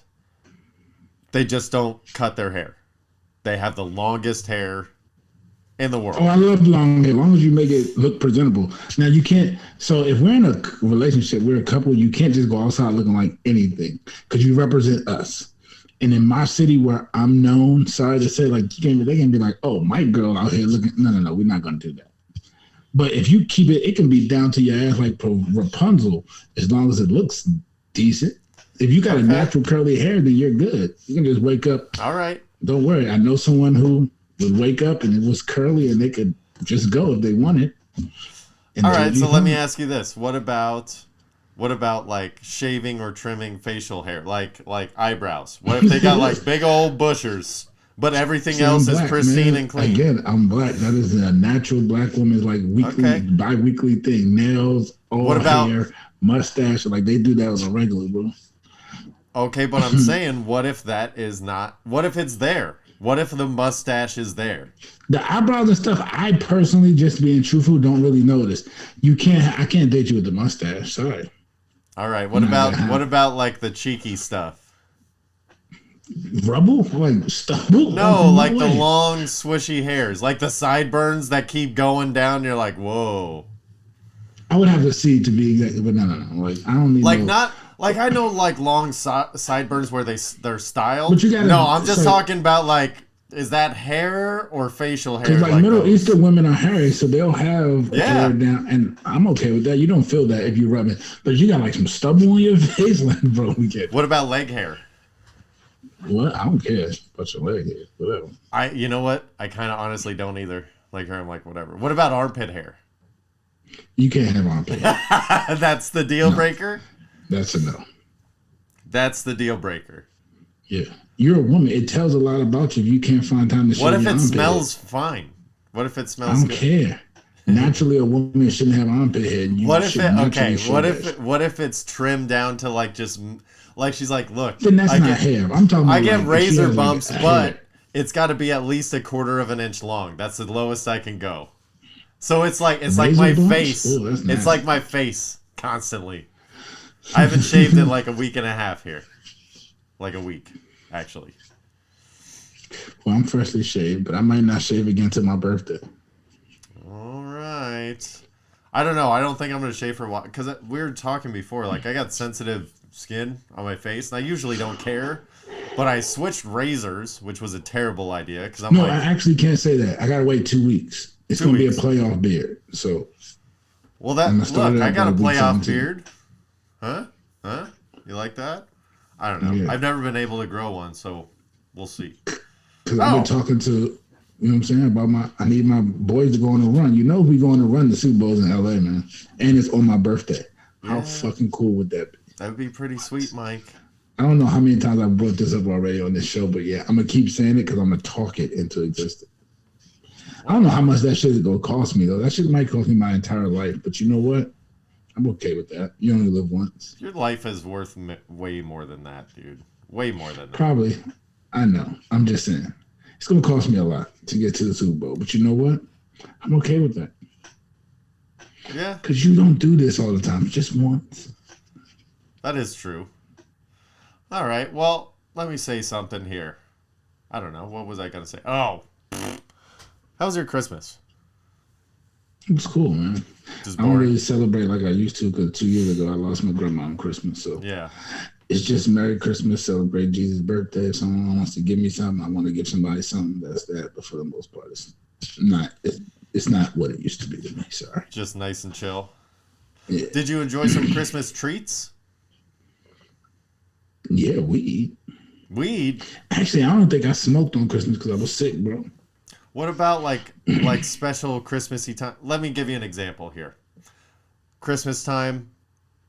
they just don't cut their hair? They have the longest hair in the world. Oh, I love long hair. As long as you make it look presentable. Now you can't. So if we're in a relationship, we're a couple. You can't just go outside looking like anything because you represent us. And in my city where I'm known, sorry to say, like they can be like, "Oh, my girl out here looking." No, we're not gonna do that. But if you keep it, it can be down to your ass like Rapunzel, as long as it looks decent. If you got a natural curly hair, then you're good. You can just wake up. All right. Don't worry. I know someone who would wake up and it was curly and they could just go if they wanted. All right, so let me ask you this. What about like shaving or trimming facial hair, like eyebrows? What if they got like big old bushers, but everything else is pristine and clean? Again, I'm black. That is a natural black woman's like weekly, bi-weekly thing. Nails, hair, mustache. Like they do that on a regular, bro. Okay, but I'm saying, what if that is not? What if it's there? What if the mustache is there? The eyebrows and stuff, I personally, just being truthful, don't really notice. I can't date you with the mustache. Sorry. All right. What about like the cheeky stuff? Rubble? Like stubble? No, like the long swishy hairs, like the sideburns that keep going down. You're like, whoa. I would have to see to be exactly, but no. Like I don't need Like I know like long sideburns where they're styled. But you gotta, I'm just talking about like, is that hair or facial hair? Because like Middle Eastern women are hairy, so they'll have hair down, and I'm okay with that. You don't feel that if you rub it, but you got like some stubble on your face, like bro. We get. What about leg hair? What? I don't care. Bunch of leg hair, whatever. You know what? I kind of honestly don't either. Like her, I'm like whatever. What about armpit hair? You can't have armpit hair. That's the deal breaker. That's a no. That's the deal breaker. Yeah. You're a woman. It tells a lot about you if you can't find time to shave. What if it smells fine? What if it smells good? I don't care. Naturally, a woman shouldn't have armpit hair. What if it's trimmed down to like just like she's like, look. Then that's not hair. I'm talking about I get like, razor bumps, like but it's got to be at least 1/4 of an inch long. That's the lowest I can go. So it's like my face. Ooh, it's like my face constantly. I haven't shaved in like a week and a half here. Like a week, actually. Well, I'm freshly shaved, but I might not shave again till my birthday. All right. I don't know. I don't think I'm going to shave for a while. Because we were talking before. Like, I got sensitive skin on my face. And I usually don't care. But I switched razors, which was a terrible idea. Because I actually can't say that. I got to wait 2 weeks. It's going to be a playoff beard. So. Well, I got a playoff beard. Huh? Huh? You like that? I don't know. Yeah. I've never been able to grow one, so we'll see. Because I've been talking to, you know what I'm saying, about I need my boys to go on a run. You know, we going to run the Super Bowls in LA, man. And it's on my birthday. How fucking cool would that be? That would be pretty sweet, Mike. I don't know how many times I've brought this up already on this show, but yeah, I'm going to keep saying it because I'm going to talk it into existence. I don't know how much that shit is going to cost me, though. That shit might cost me my entire life, but you know what? I'm okay with that. You only live once. Your life is worth way more than that, dude. Way more than that. Probably. I know. I'm just saying. It's going to cost me a lot to get to the Super Bowl, but you know what? I'm okay with that. Yeah. Because you don't do this all the time. Just once. That is true. All right. Well, let me say something here. I don't know. What was I going to say? Oh. How was your Christmas? It was cool, man. Just I don't boring. really celebrate like I used to because 2 years ago I lost my grandma on Christmas. So Yeah. it's just Merry Christmas, celebrate Jesus' birthday. If someone wants to give me something, I want to give somebody something. That's that. But for the most part, it's not what it used to be to me. Sorry. Just nice and chill. Yeah. Did you enjoy some Christmas treats? Yeah, weed. Weed? Actually, I don't think I smoked on Christmas because I was sick, bro. What about like special Christmassy time? Let me give you an example here. Christmas time,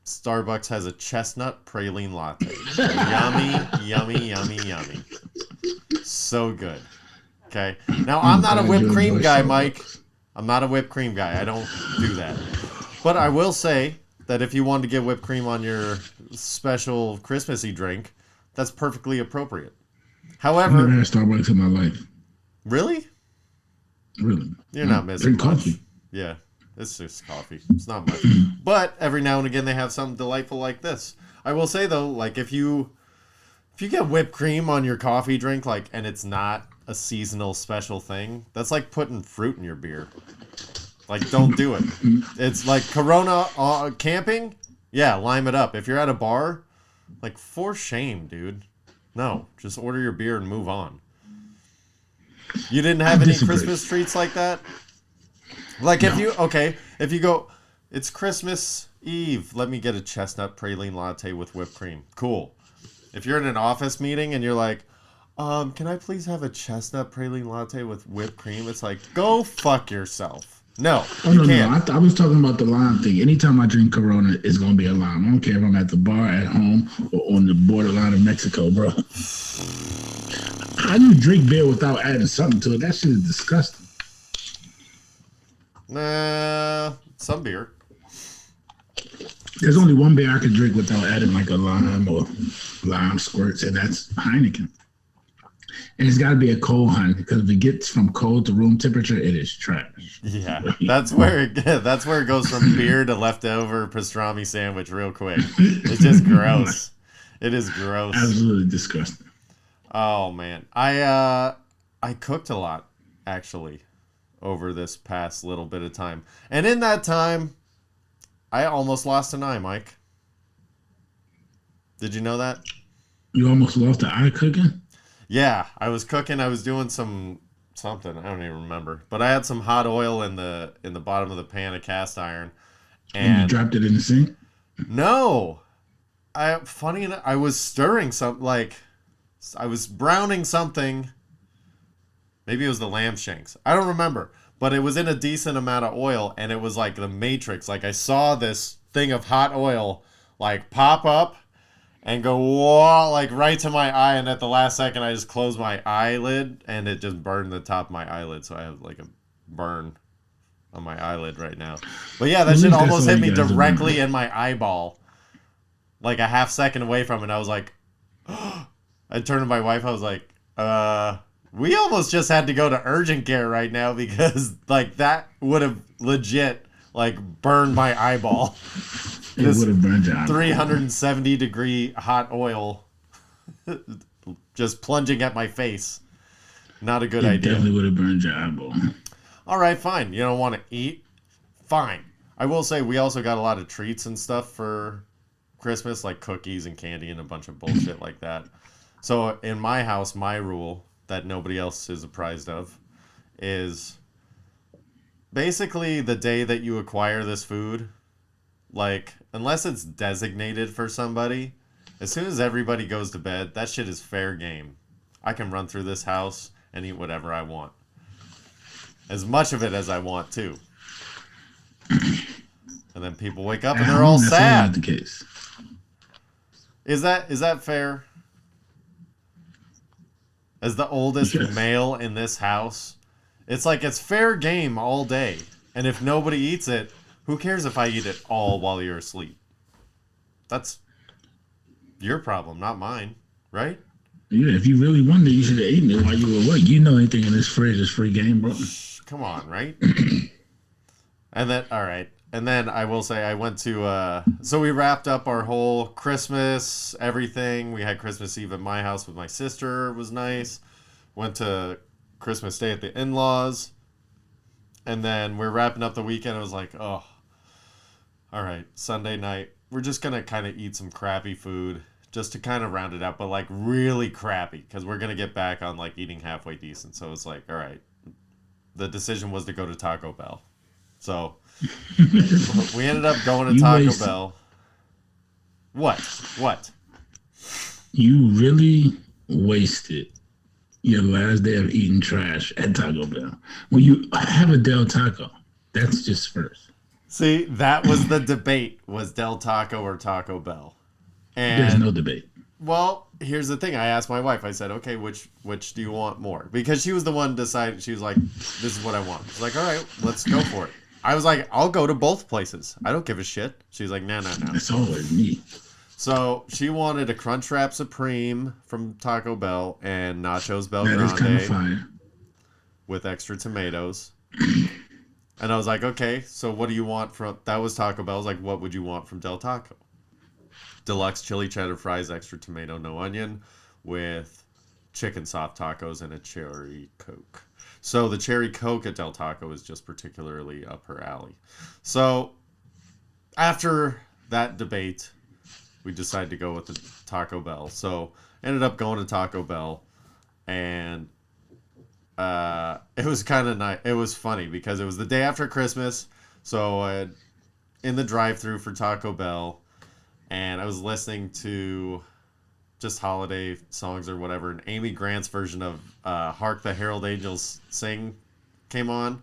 Starbucks has a chestnut praline latte. Yummy, yummy, yummy, yummy. So good. Okay. Now I'm not a whipped cream guy, Mike. I'm not a whipped cream guy. I don't do that. But I will say that if you want to get whipped cream on your special Christmassy drink, that's perfectly appropriate. I've However, never had Starbucks in my life. really? Really? You're not missing Drink much. coffee. Yeah, it's just coffee. It's not much. But every now and again they have something delightful like this. I will say though, like if you get whipped cream on your coffee drink, like, and it's not a seasonal special thing, that's like putting fruit in your beer. Like, don't do it. It's like Corona camping. Yeah, lime it up. If you're at a bar, like, for shame, dude. No, just order your beer and move on. You didn't have any Christmas treats like that? Like if you go, it's Christmas Eve, let me get a chestnut praline latte with whipped cream. Cool. If you're in an office meeting and you're like, can I please have a chestnut praline latte with whipped cream? It's like, go fuck yourself. No, you can't. I was talking about the lime thing. Anytime I drink Corona, it's going to be a lime. I don't care if I'm at the bar, at home, or on the borderline of Mexico, bro. How do you drink beer without adding something to it? That shit is disgusting. Nah, some beer. There's only one beer I could drink without adding like a lime or lime squirts, and that's Heineken. And it's got to be a cold Heineken because if it gets from cold to room temperature, it is trash. Yeah, that's where it goes from beer to leftover pastrami sandwich real quick. It's just gross. It is gross. Absolutely disgusting. Oh man, I cooked a lot actually over this past little bit of time, and in that time, I almost lost an eye, Mike. Did you know that? You almost lost an eye cooking? Yeah, I was cooking. I was doing something. I don't even remember. But I had some hot oil in the bottom of the pan of cast iron, And you dropped it in the sink? No, funny enough, I was stirring something like I was browning something. Maybe it was the lamb shanks. I don't remember. But it was in a decent amount of oil, and it was like the Matrix. Like I saw this thing of hot oil like pop up and go whoa, like right to my eye, and at the last second I just closed my eyelid and it just burned the top of my eyelid, so I have like a burn on my eyelid right now. But yeah, that shit almost hit me directly in my eyeball. Like a half second away from it. I was like, I turned to my wife, I was like, we almost just had to go to urgent care right now because like that would have legit like burned my eyeball. It would have burned your eyeball. 370-degree hot oil just plunging at my face. Not a good idea. Definitely would have burned your eyeball. All right, fine. You don't want to eat? Fine. I will say we also got a lot of treats and stuff for Christmas, like cookies and candy and a bunch of bullshit like that. So in my house, my rule that nobody else is apprised of is basically the day that you acquire this food, Like, unless it's designated for somebody, as soon as everybody goes to bed, that shit is fair game. I can run through this house and eat whatever I want. As much of it as I want, too. And then people wake up and they're all sad. That's the case. Is that fair? As the oldest male in this house, it's like it's fair game all day. And if nobody eats it, who cares if I eat it all while you're asleep? That's your problem, not mine, right? Yeah, if you really wanted, you should have eaten it while you were awake. You know anything in this fridge is free game, bro. Come on, right? And then, all right. And then I will say I went to, so we wrapped up our whole Christmas, everything. We had Christmas Eve at my house with my sister. It was nice. Went to Christmas Day at the in-laws. And then we're wrapping up the weekend. I was like, oh, all right, Sunday night. We're just going to kind of eat some crappy food just to kind of round it out, but like really crappy because we're going to get back on like eating halfway decent. So it's like, all right, the decision was to go to Taco Bell. So we ended up going to Taco Bell. What? You really wasted your last day of eating trash at Taco Bell. When you have a Del Taco, that's just first. See, that was the debate, was Del Taco or Taco Bell. And, there's no debate. Well, here's the thing. I asked my wife, I said, okay, which do you want more? Because she was the one decided. She was like, this is what I want. She's like, all right, let's go for it. I was like, I'll go to both places. I don't give a shit. She's like, no. It's always me. So she wanted a Crunchwrap Supreme from Taco Bell and Nachos Bel That is kind of Grande fire. with extra tomatoes. And I was like, okay, so what do you want from... That was Taco Bell. I was like, what would you want from Del Taco? Deluxe chili cheddar fries, extra tomato, no onion, with chicken soft tacos and a cherry Coke. So the cherry Coke at Del Taco is just particularly up her alley. So after that debate, we decided to go with the Taco Bell. So ended up going to Taco Bell, and it was kind of nice. It was funny because it was the day after Christmas. So in the drive-thru for Taco Bell, and I was listening to just holiday songs or whatever, and Amy Grant's version of Hark the Herald Angels Sing came on,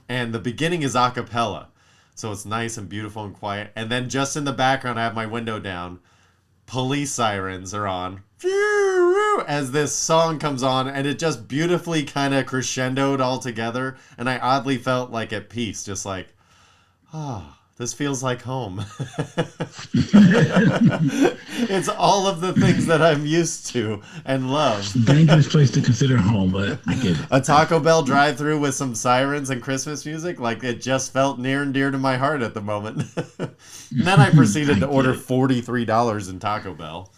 and the beginning is a cappella, so it's nice and beautiful and quiet, and then just in the background I have my window down, police sirens are on as this song comes on, and it just beautifully kind of crescendoed all together, and I oddly felt like at peace, just like, this feels like home. It's all of the things that I'm used to and love. Dangerous place to consider home, but I get it. A Taco Bell drive-thru with some sirens and Christmas music, like it just felt near and dear to my heart at the moment. And then I proceeded to order $43 in Taco Bell.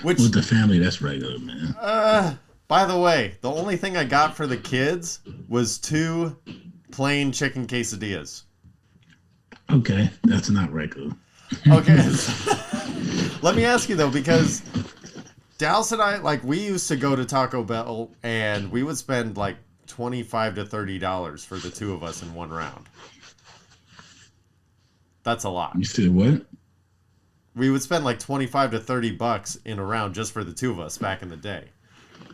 Which, with the family, that's regular, man. by the way, the only thing I got for the kids was 2 plain chicken quesadillas. Okay, that's not regular. Okay. Let me ask you, though, because Dallas and I, like, we used to go to Taco Bell, and we would spend, like, $25 to $30 for the 2 of us in one round. That's a lot. You said what? We would spend, like, $25 to $30 in a round just for the 2 of us back in the day.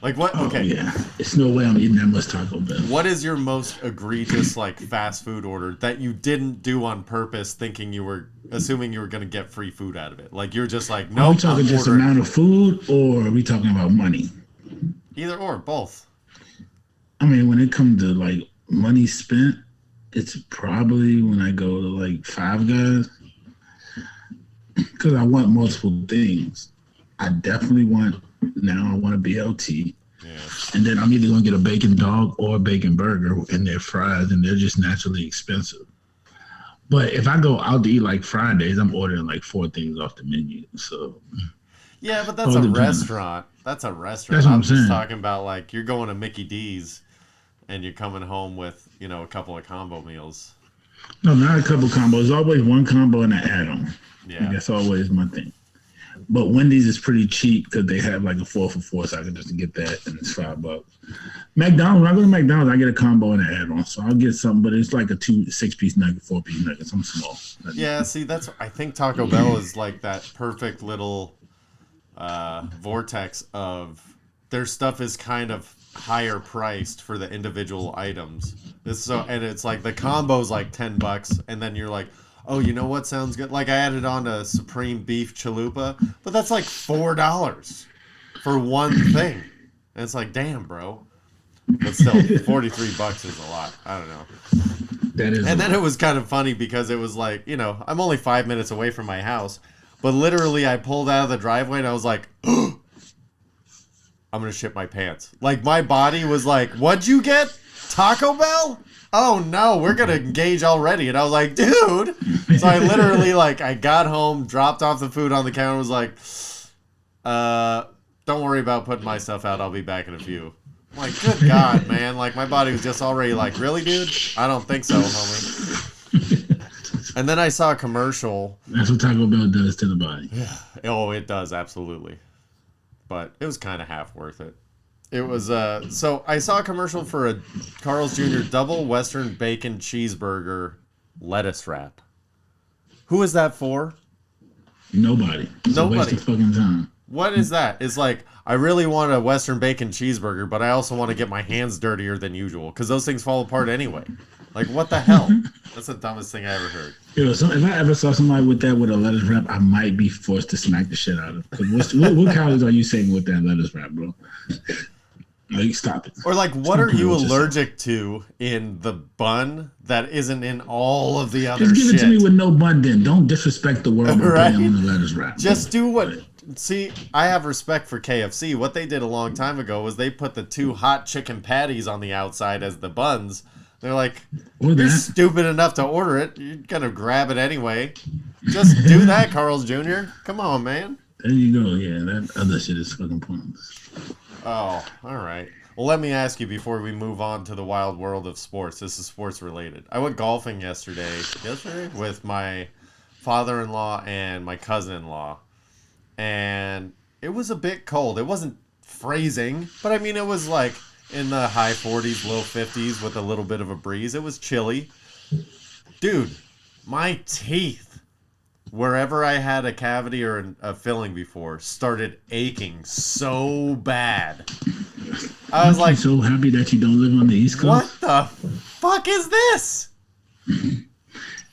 Like, what? Okay. Oh, yeah. It's no way I'm eating that much Taco Bell. What is your most egregious, like, fast food order that you didn't do on purpose, assuming you were going to get free food out of it? Like, you're just like, no. Are we talking just amount of food, or are we talking about money? Either or, both. I mean, when it comes to, like, money spent, it's probably when I go to, like, Five Guys. Because I want multiple things. I definitely want... Now I want a BLT, and then I'm either gonna get a bacon dog or a bacon burger, and they're fries, and they're just naturally expensive. But if I go out to eat like Fridays, I'm ordering like 4 things off the menu. So yeah, but that's a restaurant. That's a restaurant. That's what I'm I'm just saying. talking about like you're going to Mickey D's, and you're coming home with a couple of combo meals. No, not a couple combos. Always one combo and an add-on. Yeah, That's always my thing. But Wendy's is pretty cheap because they have like a 4 for $4, so I can just get that and it's $5. McDonald's, when I go to McDonald's, I get a combo and an add-on, so I'll get something, but it's like a 6-piece nugget, 4-piece nugget, something small. Yeah, see, I think Taco Bell is like that perfect little vortex of their stuff is kind of higher priced for the individual items. And it's like the combo's like $10, and then you're like, oh, you know what sounds good? Like I added on a Supreme Beef Chalupa, but that's like $4 for one thing. And it's like, damn, bro. But still, $43 is a lot. I don't know. That is. And then it was kind of funny because it was like, I'm only 5 minutes away from my house, but literally I pulled out of the driveway and I was like, I'm going to shit my pants. Like my body was like, what'd you get? Taco Bell? Oh no, we're going to engage already. And I was like, dude. So I literally I got home, dropped off the food on the counter, was like, don't worry about putting my stuff out. I'll be back in a few. I'm like, good God, man. Like my body was just already like, really, dude? I don't think so, homie. And then I saw a commercial. That's what Taco Bell does to the body. Yeah. Oh, it does, absolutely. But it was kind of half worth it. It was, so I saw a commercial for a Carl's Jr. double Western bacon cheeseburger lettuce wrap. Who is that for? Nobody. It's a waste of fucking time. What is that? It's like, I really want a Western bacon cheeseburger, but I also want to get my hands dirtier than usual, because those things fall apart anyway. Like, what the hell? That's the dumbest thing I ever heard. So if I ever saw somebody with that with a lettuce wrap, I might be forced to smack the shit out of it. What calories are you saying with that lettuce wrap, bro? Like, stop it. Or like, what are you allergic to in the bun that isn't in all of the other shit? Just give it to me with no bun then. Don't disrespect the world by right? putting on the lettuce wrap. Just do what... See, I have respect for KFC. What they did a long time ago was they put the 2 hot chicken patties on the outside as the buns. They're like, you're stupid enough to order it. You're going to grab it anyway. Just do that, Carl's Jr. Come on, man. There you go. Yeah, that other shit is fucking pointless. Oh, all right. Well, let me ask you before we move on to the wild world of sports. This is sports related. I went golfing yesterday with my father-in-law and my cousin-in-law. And it was a bit cold. It wasn't freezing, but I mean, it was like in the high 40s, low 50s with a little bit of a breeze. It was chilly. Dude, my teeth, wherever I had a cavity or a filling before, started aching so bad. I was like, so happy that you don't live on the East Coast. What the fuck is this?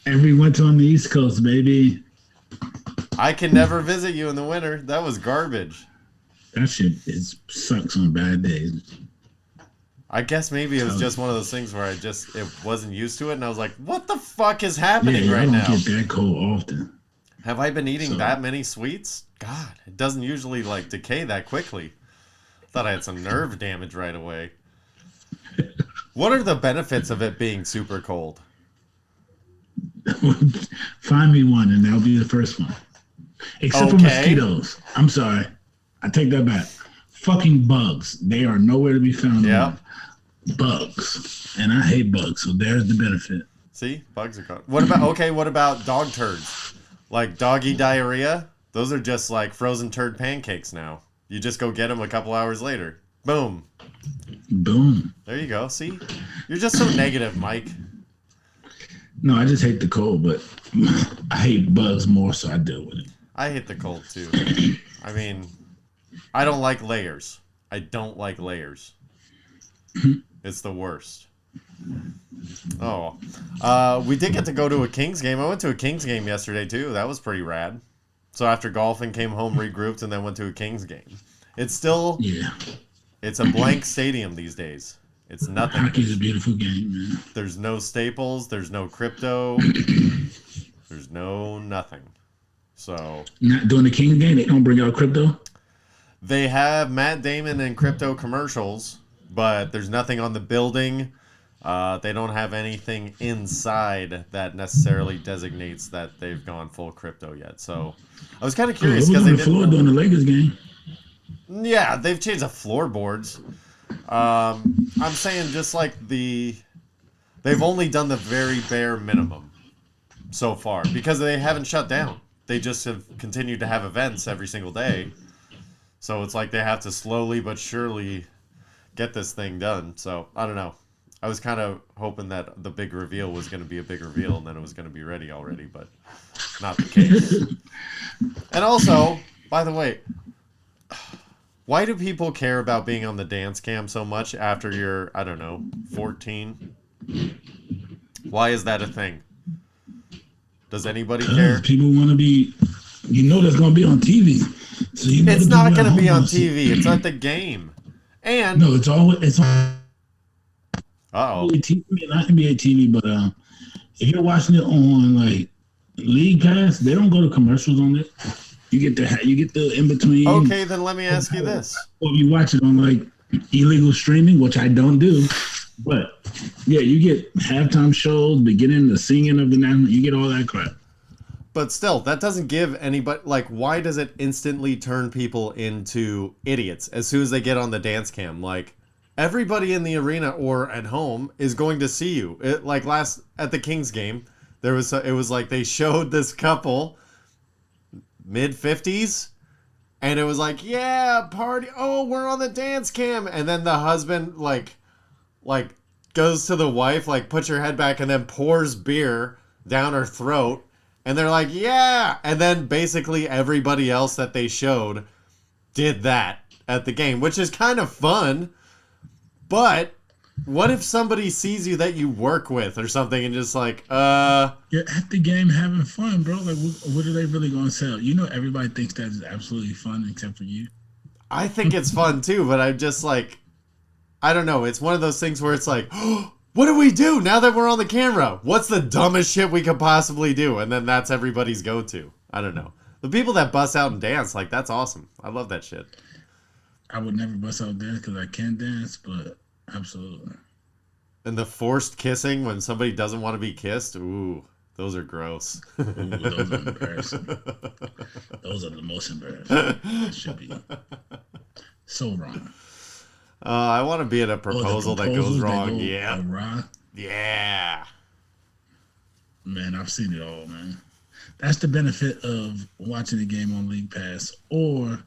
Every winter on the East Coast, baby. I can never visit you in the winter. That was garbage. That shit sucks on bad days. I guess maybe it was just one of those things where it wasn't used to it, and I was like, what the fuck is happening right now? I don't get that cold often. Have I been eating that many sweets? God, it doesn't usually decay that quickly. Thought I had some nerve damage right away. What are the benefits of it being super cold? Find me one, and that'll be the first one. Except for mosquitoes. I'm sorry. I take that back. Fucking bugs. They are nowhere to be found. Yeah. Bugs. And I hate bugs, so there's the benefit. See? Bugs are gone. What about dog turds? Like doggy diarrhea? Those are just like frozen turd pancakes now. You just go get them a couple hours later. Boom. Boom. There you go. See? You're just so negative, Mike. No, I just hate the cold, but I hate bugs more, so I deal with it. I hate the cold, too. I mean, I don't like layers. I don't like layers. It's the worst. Oh. We did get to go to a Kings game. I went to a Kings game yesterday, too. That was pretty rad. So after golfing, came home, regrouped, and then went to a Kings game. It's still... Yeah. It's a blank stadium these days. It's nothing. Hockey's a beautiful game, man. There's no Staples. There's no crypto. There's no nothing. So not during the Kings game, they don't bring out crypto. They have Matt Damon and crypto commercials, but there's nothing on the building. They don't have anything inside that necessarily designates that they've gone full crypto yet. So I was kind of curious because they didn't during the Lakers game. Yeah, they've changed the floorboards. I'm saying just like they've only done the very bare minimum so far because they haven't shut down. they just have continued to have events every single day. So it's like they have to slowly but surely get this thing done. So I don't know. I was kind of hoping that the big reveal was going to be a big reveal and then it was going to be ready already, but not the case. And also, by the way, why do people care about being on the dance cam so much after you're, I don't know, 14? Why is that a thing? Does anybody care? People want to be, that's going to be on TV. So it's not going to be on TV. It's at the game. And no, it's on. Uh-oh. Not NBA TV, but if you're watching it on like League Pass, they don't go to commercials on it. You get the in between. Okay, then let me ask you this: or you watch it on like illegal streaming, which I don't do, but yeah, you get halftime shows, beginning the singing of the national. You get all that crap. But still, that doesn't give anybody, like, why does it instantly turn people into idiots as soon as they get on the dance cam? Like, everybody in the arena or at home is going to see you. Like at the Kings game, it was like they showed this couple, mid-50s, and it was like, yeah, party, oh, we're on the dance cam. And then the husband, like goes to the wife, like, put your head back, and then pours beer down her throat. And they're like, yeah. And then basically everybody else that they showed did that at the game, which is kind of fun. But what if somebody sees you that you work with or something and just like, You're at the game having fun, bro. Like, what are they really going to sell? Everybody thinks that is absolutely fun except for you. I think it's fun too, but I'm just like, I don't know. It's one of those things where it's like, oh, what do we do now that we're on the camera? What's the dumbest shit we could possibly do? And then that's everybody's go-to. I don't know. The people that bust out and dance, like, that's awesome. I love that shit. I would never bust out dance because I can dance, but absolutely. And the forced kissing when somebody doesn't want to be kissed, ooh, those are gross. Ooh, those are embarrassing. Those are the most embarrassing. It should be so wrong. I want to be at a proposal that goes wrong. Yeah. Awry. Yeah. Man, I've seen it all, man. That's the benefit of watching the game on League Pass or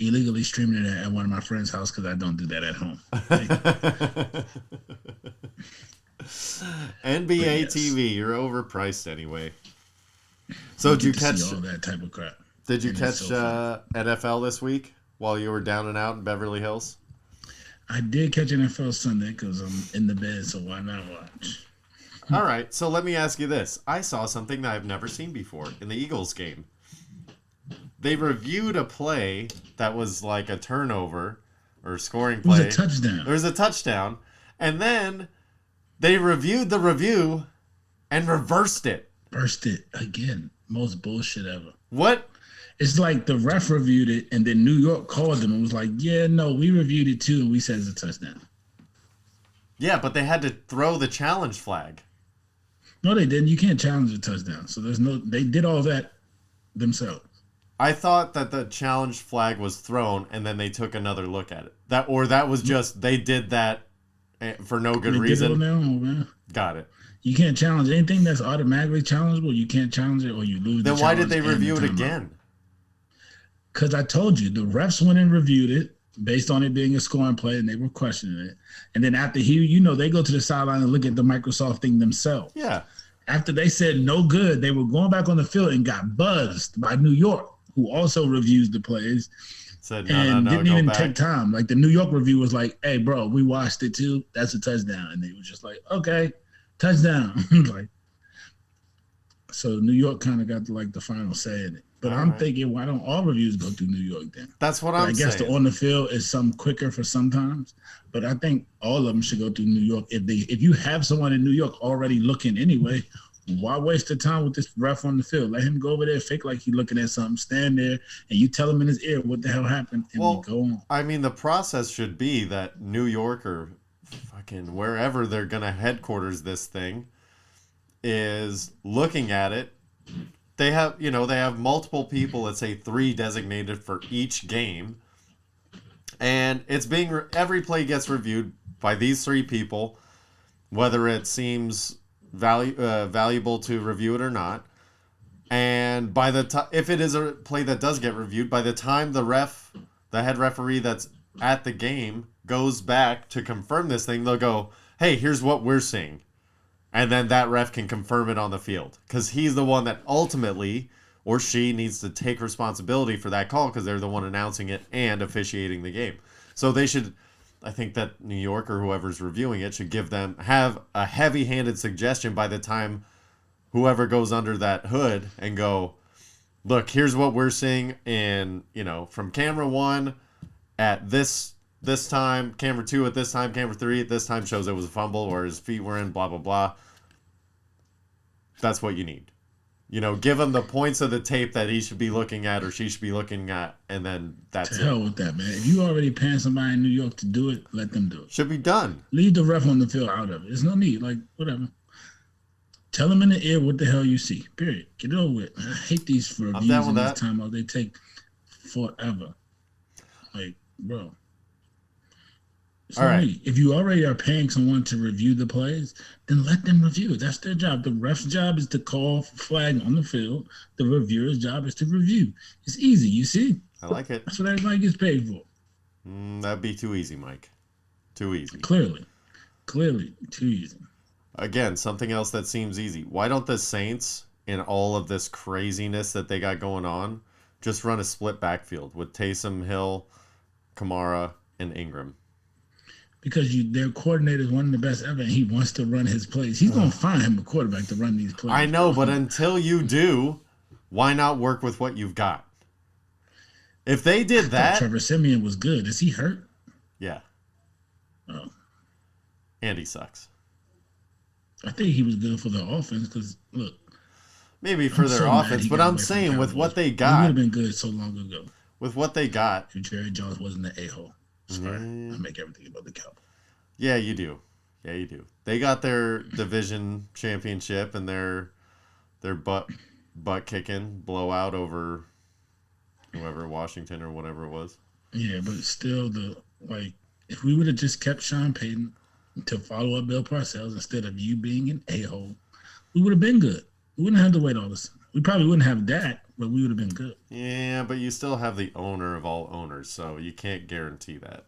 illegally streaming it at one of my friends' house because I don't do that at home. NBA TV, you're overpriced anyway. So did you catch all that type of crap? Did you catch NFL this week while you were down and out in Beverly Hills? I did catch NFL Sunday because I'm in the bed, so why not watch? All right, so let me ask you this. I saw something that I've never seen before in the Eagles game. They reviewed a play that was like a turnover or scoring play. It was a touchdown. There was a touchdown. And then they reviewed the review and reversed it. Reversed it again. Most bullshit ever. What? It's like the ref reviewed it, and then New York called them and was like, yeah, no, we reviewed it too, and we said it's a touchdown. Yeah, but they had to throw the challenge flag. No, they didn't. You can't challenge a touchdown. So they did all that themselves. I thought that the challenge flag was thrown, and then they took another look at it. That was just, they did that for no good reason. Now, man. Got it. You can't challenge anything that's automatically challengeable. You can't challenge it or you lose. Then why did they review it again? Because I told you, the refs went and reviewed it based on it being a scoring play, and they were questioning it. And then after they go to the sideline and look at the Microsoft thing themselves. Yeah. After they said no good, they were going back on the field and got buzzed by New York, who also reviews the plays. Said, didn't even take time. Like the New York review was like, hey, bro, we watched it too. That's a touchdown. And they were just like, okay, touchdown. Like, so New York kind of got the final say in it. But I'm thinking, why don't all reviews go through New York then? That's what I'm saying. I guess the on the field is some quicker for sometimes, but I think all of them should go through New York. If you have someone in New York already looking anyway, why waste the time with this ref on the field? Let him go over there, fake like he's looking at something, stand there, and you tell him in his ear what the hell happened, and we go on. I mean, the process should be that New York or fucking wherever they're going to headquarters this thing is looking at it. They have multiple people, let's say 3 designated for each game. And it's every play gets reviewed by these 3 people, whether it seems valuable to review it or not. And And by the time, if it is a play that does get reviewed, by the time the head referee that's at the game goes back to confirm this thing, they'll go, hey, here's what we're seeing. And then that ref can confirm it on the field. Because he's the one that ultimately, or she, needs to take responsibility for that call because they're the one announcing it and officiating the game. So they should, I think that New York or whoever's reviewing it should have a heavy-handed suggestion by the time whoever goes under that hood and go, look, here's what we're seeing in, from camera 1 at this time, camera 2 at this time, camera 3 at this time shows it was a fumble or his feet were in, blah, blah, blah. That's what you need. Give him the points of the tape that he should be looking at or she should be looking at, and then that's it. To hell with that, man. If you already paying somebody in New York to do it, let them do it. Should be done. Leave the ref on the field out of it. There's no need. Like, whatever. Tell them in the ear what the hell you see. Period. Get it over with. I hate these reviews and this time out. They take forever. Like, bro. All right. If you already are paying someone to review the plays, then let them review it. That's their job. The ref's job is to call flag on the field. The reviewer's job is to review. It's easy, you see? I like it. That's what everybody gets paid for. That'd be too easy, Mike. Too easy. Clearly, too easy. Again, something else that seems easy. Why don't the Saints, in all of this craziness that they got going on, just run a split backfield with Taysom Hill, Kamara, and Ingram? Because their coordinator is one of the best ever, and he wants to run his plays. He's going to find him a quarterback to run these plays. I know, but until you do, why not work with what you've got? If they did that... Trevor Siemian was good. Is he hurt? Yeah. Oh. And he sucks. I think he was good for the offense because, look. Maybe for their offense, but I'm saying with what they got. He would have been good so long ago. With what they got. If Jerry Jones wasn't an a-hole. Sorry, I make everything about the Cowboys. Yeah, you do. They got their division championship and their butt kicking blowout over whoever, Washington or whatever it was. Yeah, but still, if we would have just kept Sean Payton to follow up Bill Parcells instead of you being an a-hole, we would have been good. We wouldn't have to wait all this. We probably wouldn't have Dak, but we would have been good. Yeah, but you still have the owner of all owners, so you can't guarantee that.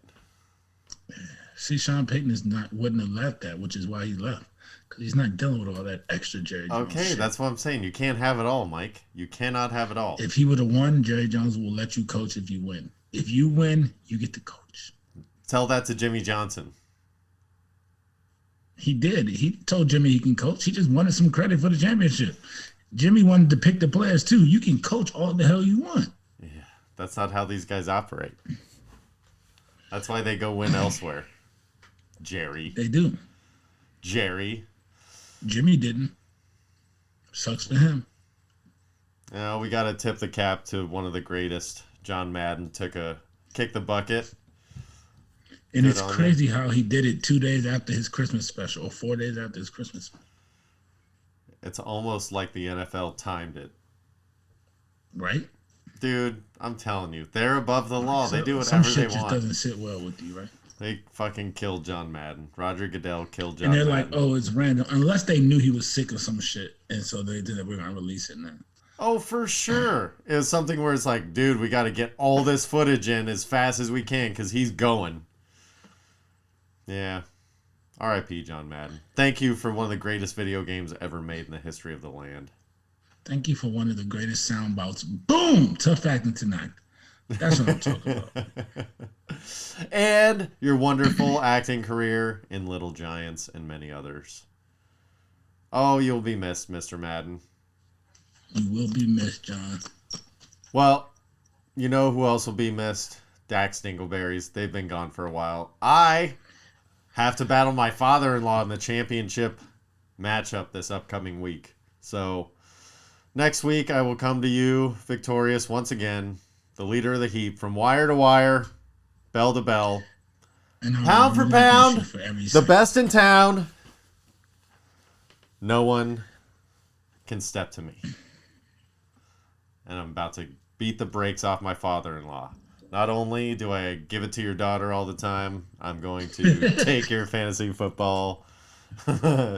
See, Sean Payton wouldn't have left that, which is why he left. Because he's not dealing with all that extra Jerry Jones Okay, shit. That's what I'm saying. You can't have it all, Mike. You cannot have it all. If he would have won, Jerry Jones will let you coach if you win. If you win, you get to coach. Tell that to Jimmy Johnson. He did. He told Jimmy he can coach. He just wanted some credit for the championship. Jimmy wanted to pick the players, too. You can coach all the hell you want. Yeah, that's not how these guys operate. That's why they go win elsewhere. Jerry. They do. Jerry. Jimmy didn't. Sucks for him. Now we got to tip the cap to one of the greatest. John Madden kicked the bucket. And it's crazy how he did it 2 days after his Christmas special, or 4 days after his Christmas special. It's almost like the NFL timed it. Right? Dude, I'm telling you, they're above the law. They do whatever they want. Some shit just doesn't sit well with you, right? They fucking killed John Madden. Roger Goodell killed John Madden. And they're Madden. like, oh, it's random. Unless they knew he was sick of some shit. And so they did it. We're going to release it now. Oh, for sure. It was something where it's like, dude, we got to get all this footage in as fast as we can because he's going. Yeah. R.I.P. John Madden. Thank you for one of the greatest video games ever made in the history of the land. Thank you for one of the greatest sound bouts. Boom! Tough acting tonight. That's what I'm talking about. And your wonderful acting career in Little Giants and many others. Oh, you'll be missed, Mr. Madden. You will be missed, John. Well, you know who else will be missed? Dax Dingleberries. They've been gone for a while. I have to battle my father-in-law in the championship matchup this upcoming week. So next week I will come to you victorious once again, the leader of the heap, from wire to wire, bell to bell, pound for pound, the best in town. No one can step to me. And I'm about to beat the brakes off my father-in-law. Not only do I give it to your daughter all the time, I'm going to take your fantasy football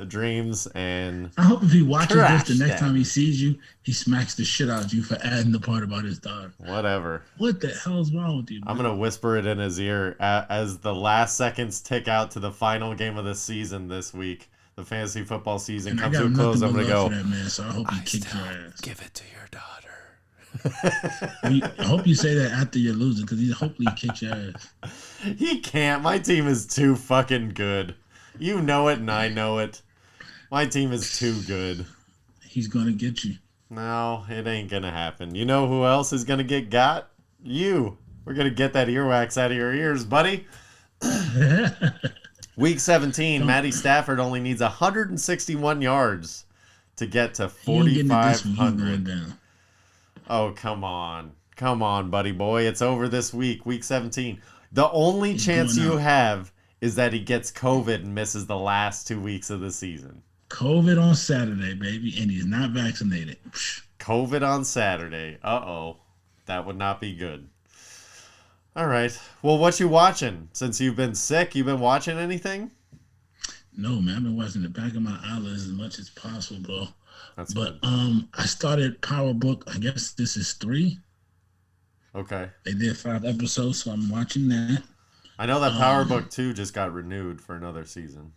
dreams and I hope if he watches this, trash the next time them. he sees you, he smacks the shit out of you for adding the part about his daughter. Whatever. What the hell's wrong with you, man? I'm going to whisper it in his ear as the last seconds tick out to the final game of the season this week. The fantasy football season And comes to a close. I'm going to go. For that, man, so I hope he kicks your ass. Give it to your daughter. I hope you say that after you're losing, because hopefully he kicks your ass. He can't. My team is too fucking good. You know it and I know it. My team is too good. He's going to get you. No, it ain't going to happen. You know who else is going to get got? You. We're going to get that earwax out of your ears, buddy. Week 17, Matty Stafford only needs 161 yards to get to 4,500. Oh, come on. Come on, buddy boy. It's over this week, week 17. The only chance you have is that he gets COVID and misses the last 2 weeks of the season. COVID on Saturday, baby, and he's not vaccinated. COVID on Saturday. Uh-oh. That would not be good. All right. Well, what you watching? Since you've been sick, you been watching anything? No, man. I've been watching the back of my eyelids as much as possible, bro. That's but good. I started Power Book. I guess this is 3. Okay. They did 5 episodes, so I'm watching that. I know that Power Book 2 just got renewed for another season.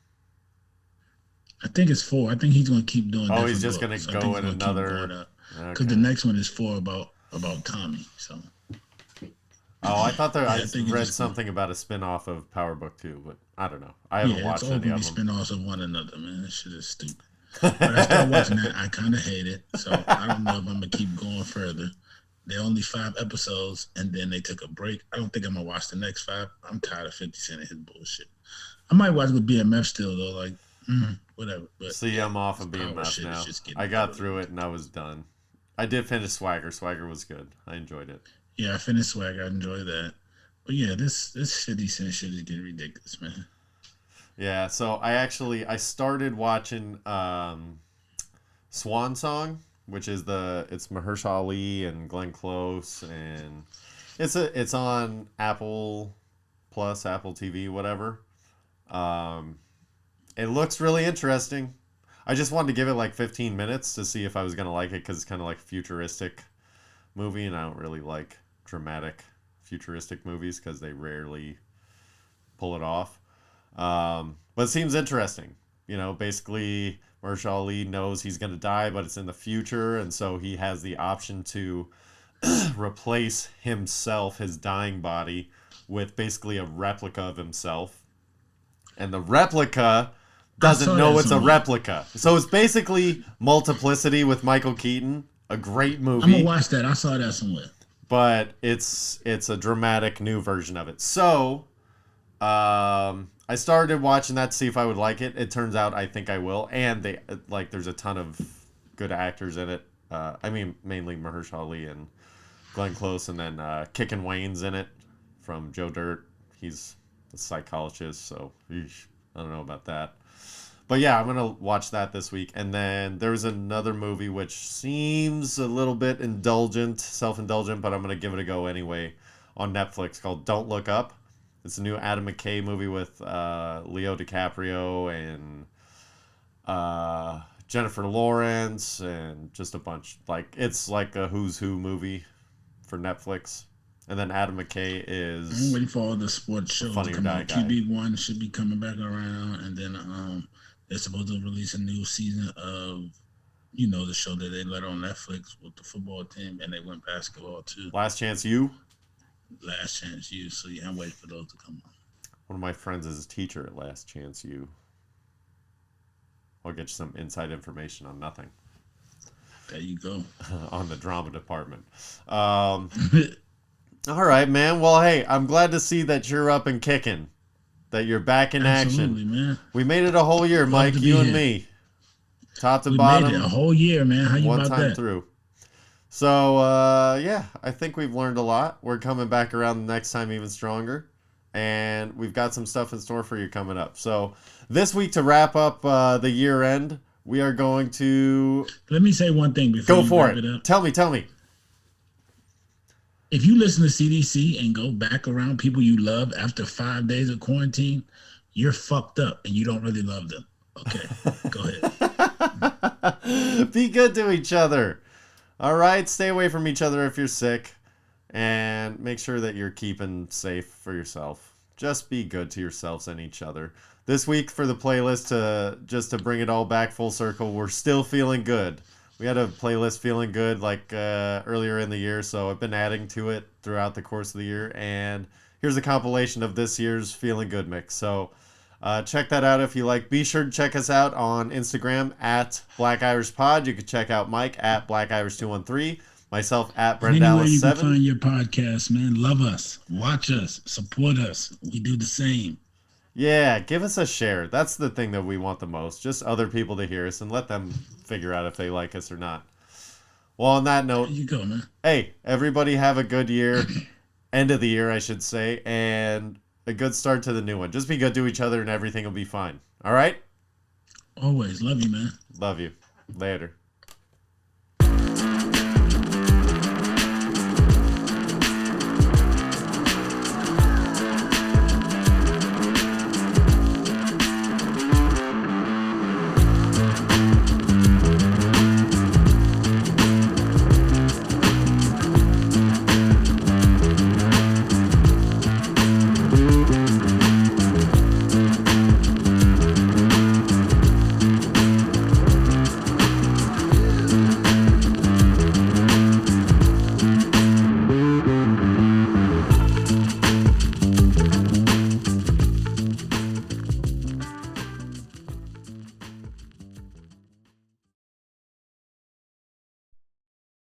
I think it's 4. I think he's going to keep doing that. Oh, he's just going to go in another... Because the next one is 4 about Tommy, so... Oh, I thought I read something about a spin-off of Power Book 2, but I don't know. I haven't watched any of them. It's all spin-offs of one another, man. That shit is stupid. But I started watching that. I kind of hate it, so I don't know if I'm going to keep going further. They're only 5 episodes, and then they took a break. I don't think I'm going to watch the next 5. I'm tired of 50 Cent and his bullshit. I might watch with BMF still, though, like, whatever. But see, I'm off of BMF now. I got through it, and I was done. I did finish Swagger. Swagger was good. I enjoyed it. Yeah, I finished Swagger. I enjoyed that. But yeah, this 50 Cent shit is getting ridiculous, man. Yeah, so I started watching Swan Song, which is it's Mahershala Ali and Glenn Close, and it's on Apple Plus, Apple TV, whatever. It looks really interesting. I just wanted to give it like 15 minutes to see if I was gonna like it, because it's kind of like a futuristic movie, and I don't really like dramatic futuristic movies because they rarely pull it off. But it seems interesting. You know, basically Mahershala Ali knows he's going to die, but it's in the future, and so he has the option to replace himself, his dying body, with basically a replica of himself. And the replica doesn't know it's a replica. So it's basically Multiplicity with Michael Keaton. A great movie. I'm going to watch that. I saw that somewhere. But it's a dramatic new version of it. So, I started watching that to see if I would like it. It turns out I think I will. And there's a ton of good actors in it. I mean, mainly Mahershala Ali and Glenn Close, and then Kickin' Wayne's in it from Joe Dirt. He's a psychologist, so I don't know about that. But yeah, I'm going to watch that this week. And then there's another movie which seems a little bit self-indulgent, but I'm going to give it a go anyway, on Netflix, called Don't Look Up. It's a new Adam McKay movie with Leo DiCaprio and Jennifer Lawrence and just a bunch. It's like a who's who movie for Netflix. And then Adam McKay is... I'm waiting for all the sports shows to come out. Guy. QB1 should be coming back around, and then they're supposed to release a new season of, the show that they let on Netflix with the football team, and they went basketball too. Last Chance U? Last Chance U. So yeah, I'm waiting for those to come on. One of my friends is a teacher at Last Chance U. I'll get you some inside information on nothing. There you go. On the drama department. All right, man. Well, hey, I'm glad to see that you're up and kicking. That you're back in Absolutely, action. Man. We made it a whole year, Mike, you and me. Top to bottom. We made it a whole year, man. How you one about time that? Through. So, yeah, I think we've learned a lot. We're coming back around the next time even stronger. And we've got some stuff in store for you coming up. So, this week to wrap up the year end, we are going to... Let me say one thing before you wrap it up. Tell me. If you listen to CDC and go back around people you love after 5 days of quarantine, you're fucked up and you don't really love them. Okay, go ahead. Be good to each other. All right, stay away from each other if you're sick, and make sure that you're keeping safe for yourself. Just be good to yourselves and each other. This week for the playlist, just to bring it all back full circle, we're still feeling good. We had a playlist feeling good like earlier in the year, so I've been adding to it throughout the course of the year, and here's a compilation of this year's feeling good mix. So check that out if you like. Be sure to check us out on Instagram at Black Irish Pod. You can check out Mike at Black Irish 213, myself at Brent Anywhere Dallas you can 7. find your podcast, man. Love us, watch us, support us. We do the same. Yeah, give us a share. That's the thing that we want the most. Just other people to hear us and let them figure out if they like us or not. Well, on that note, There you go, man. hey, everybody have a good year. End of the year, I should say, and a good start to the new one. Just be good to each other and everything will be fine. All right? Always love you, man. Love you. Later.